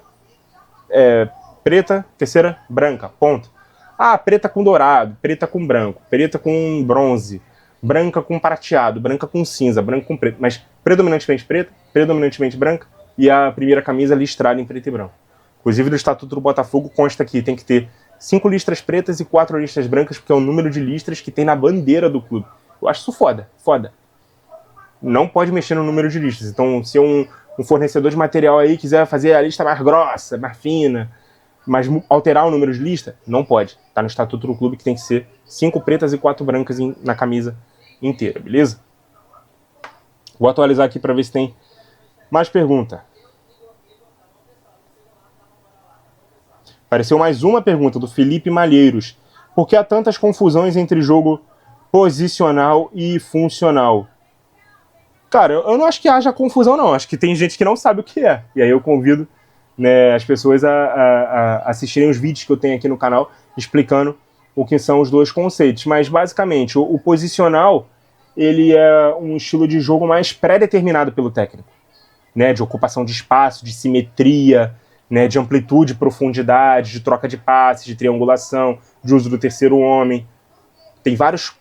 é preta, terceira branca, ponto. Ah, preta com dourado, preta com branco, preta com bronze, branca com prateado, branca com cinza, branca com preto, mas predominantemente preta, predominantemente branca e a primeira camisa listrada em preto e branco. Inclusive no Estatuto do Botafogo consta que tem que ter 5 listras pretas e 4 listras brancas, porque é o número de listras que tem na bandeira do clube. Eu acho isso foda, foda. Não pode mexer no número de listas. Então, se um fornecedor de material aí quiser fazer a lista mais grossa, mais fina, mas alterar o número de lista, não pode. Tá no estatuto do clube que tem que ser 5 pretas e 4 brancas na camisa inteira, beleza? Vou atualizar aqui para ver se tem mais pergunta. Apareceu mais uma pergunta do Felipe Malheiros. Por que há tantas confusões entre jogo posicional e funcional? Cara, eu não acho que haja confusão, não. Acho que tem gente que não sabe o que é. E aí eu convido, né, as pessoas a assistirem os vídeos que eu tenho aqui no canal explicando o que são os 2 conceitos. Mas, basicamente, o posicional ele é um estilo de jogo mais pré-determinado pelo técnico. Né, de ocupação de espaço, de simetria, né, de amplitude, profundidade, de troca de passes, de triangulação, de uso do terceiro homem. Tem vários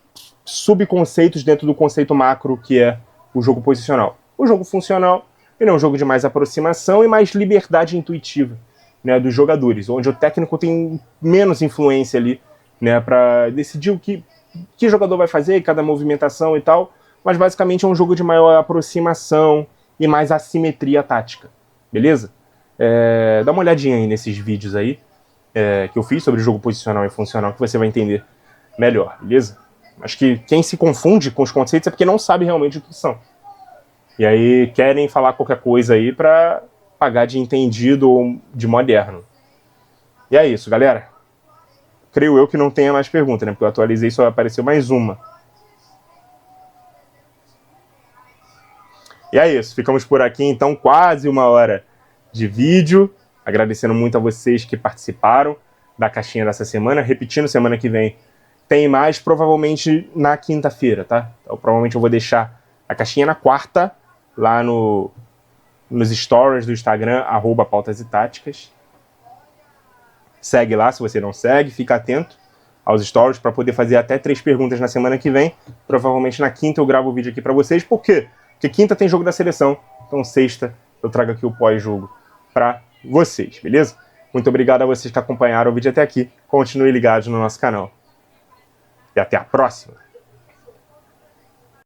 subconceitos dentro do conceito macro que é o jogo posicional. O jogo funcional ele é um jogo de mais aproximação e mais liberdade intuitiva, né, dos jogadores, onde o técnico tem menos influência ali, né, para decidir o que jogador vai fazer, cada movimentação e tal, mas basicamente é um jogo de maior aproximação e mais assimetria tática, beleza? Dá uma olhadinha aí nesses vídeos aí que eu fiz sobre jogo posicional e funcional que você vai entender melhor, beleza? Acho que quem se confunde com os conceitos é porque não sabe realmente o que são. E aí querem falar qualquer coisa aí para pagar de entendido ou de moderno. E é isso, galera. Creio eu que não tenha mais pergunta, né? Porque eu atualizei e só apareceu mais uma. E é isso. Ficamos por aqui, então, quase 1 hora de vídeo. Agradecendo muito a vocês que participaram da caixinha dessa semana. Repetindo, semana que vem tem mais, provavelmente na quinta-feira, tá? Então, provavelmente eu vou deixar a caixinha na quarta, lá nos stories do Instagram, @pautas e táticas. Segue lá se você não segue, fica atento. aos stories para poder fazer até 3 perguntas na semana que vem. Provavelmente na quinta eu gravo o vídeo aqui para vocês. Por quê? Porque quinta tem jogo da seleção, então sexta eu trago aqui o pós-jogo para vocês, beleza? Muito obrigado a vocês que acompanharam o vídeo até aqui. Continue ligado no nosso canal. E até a próxima!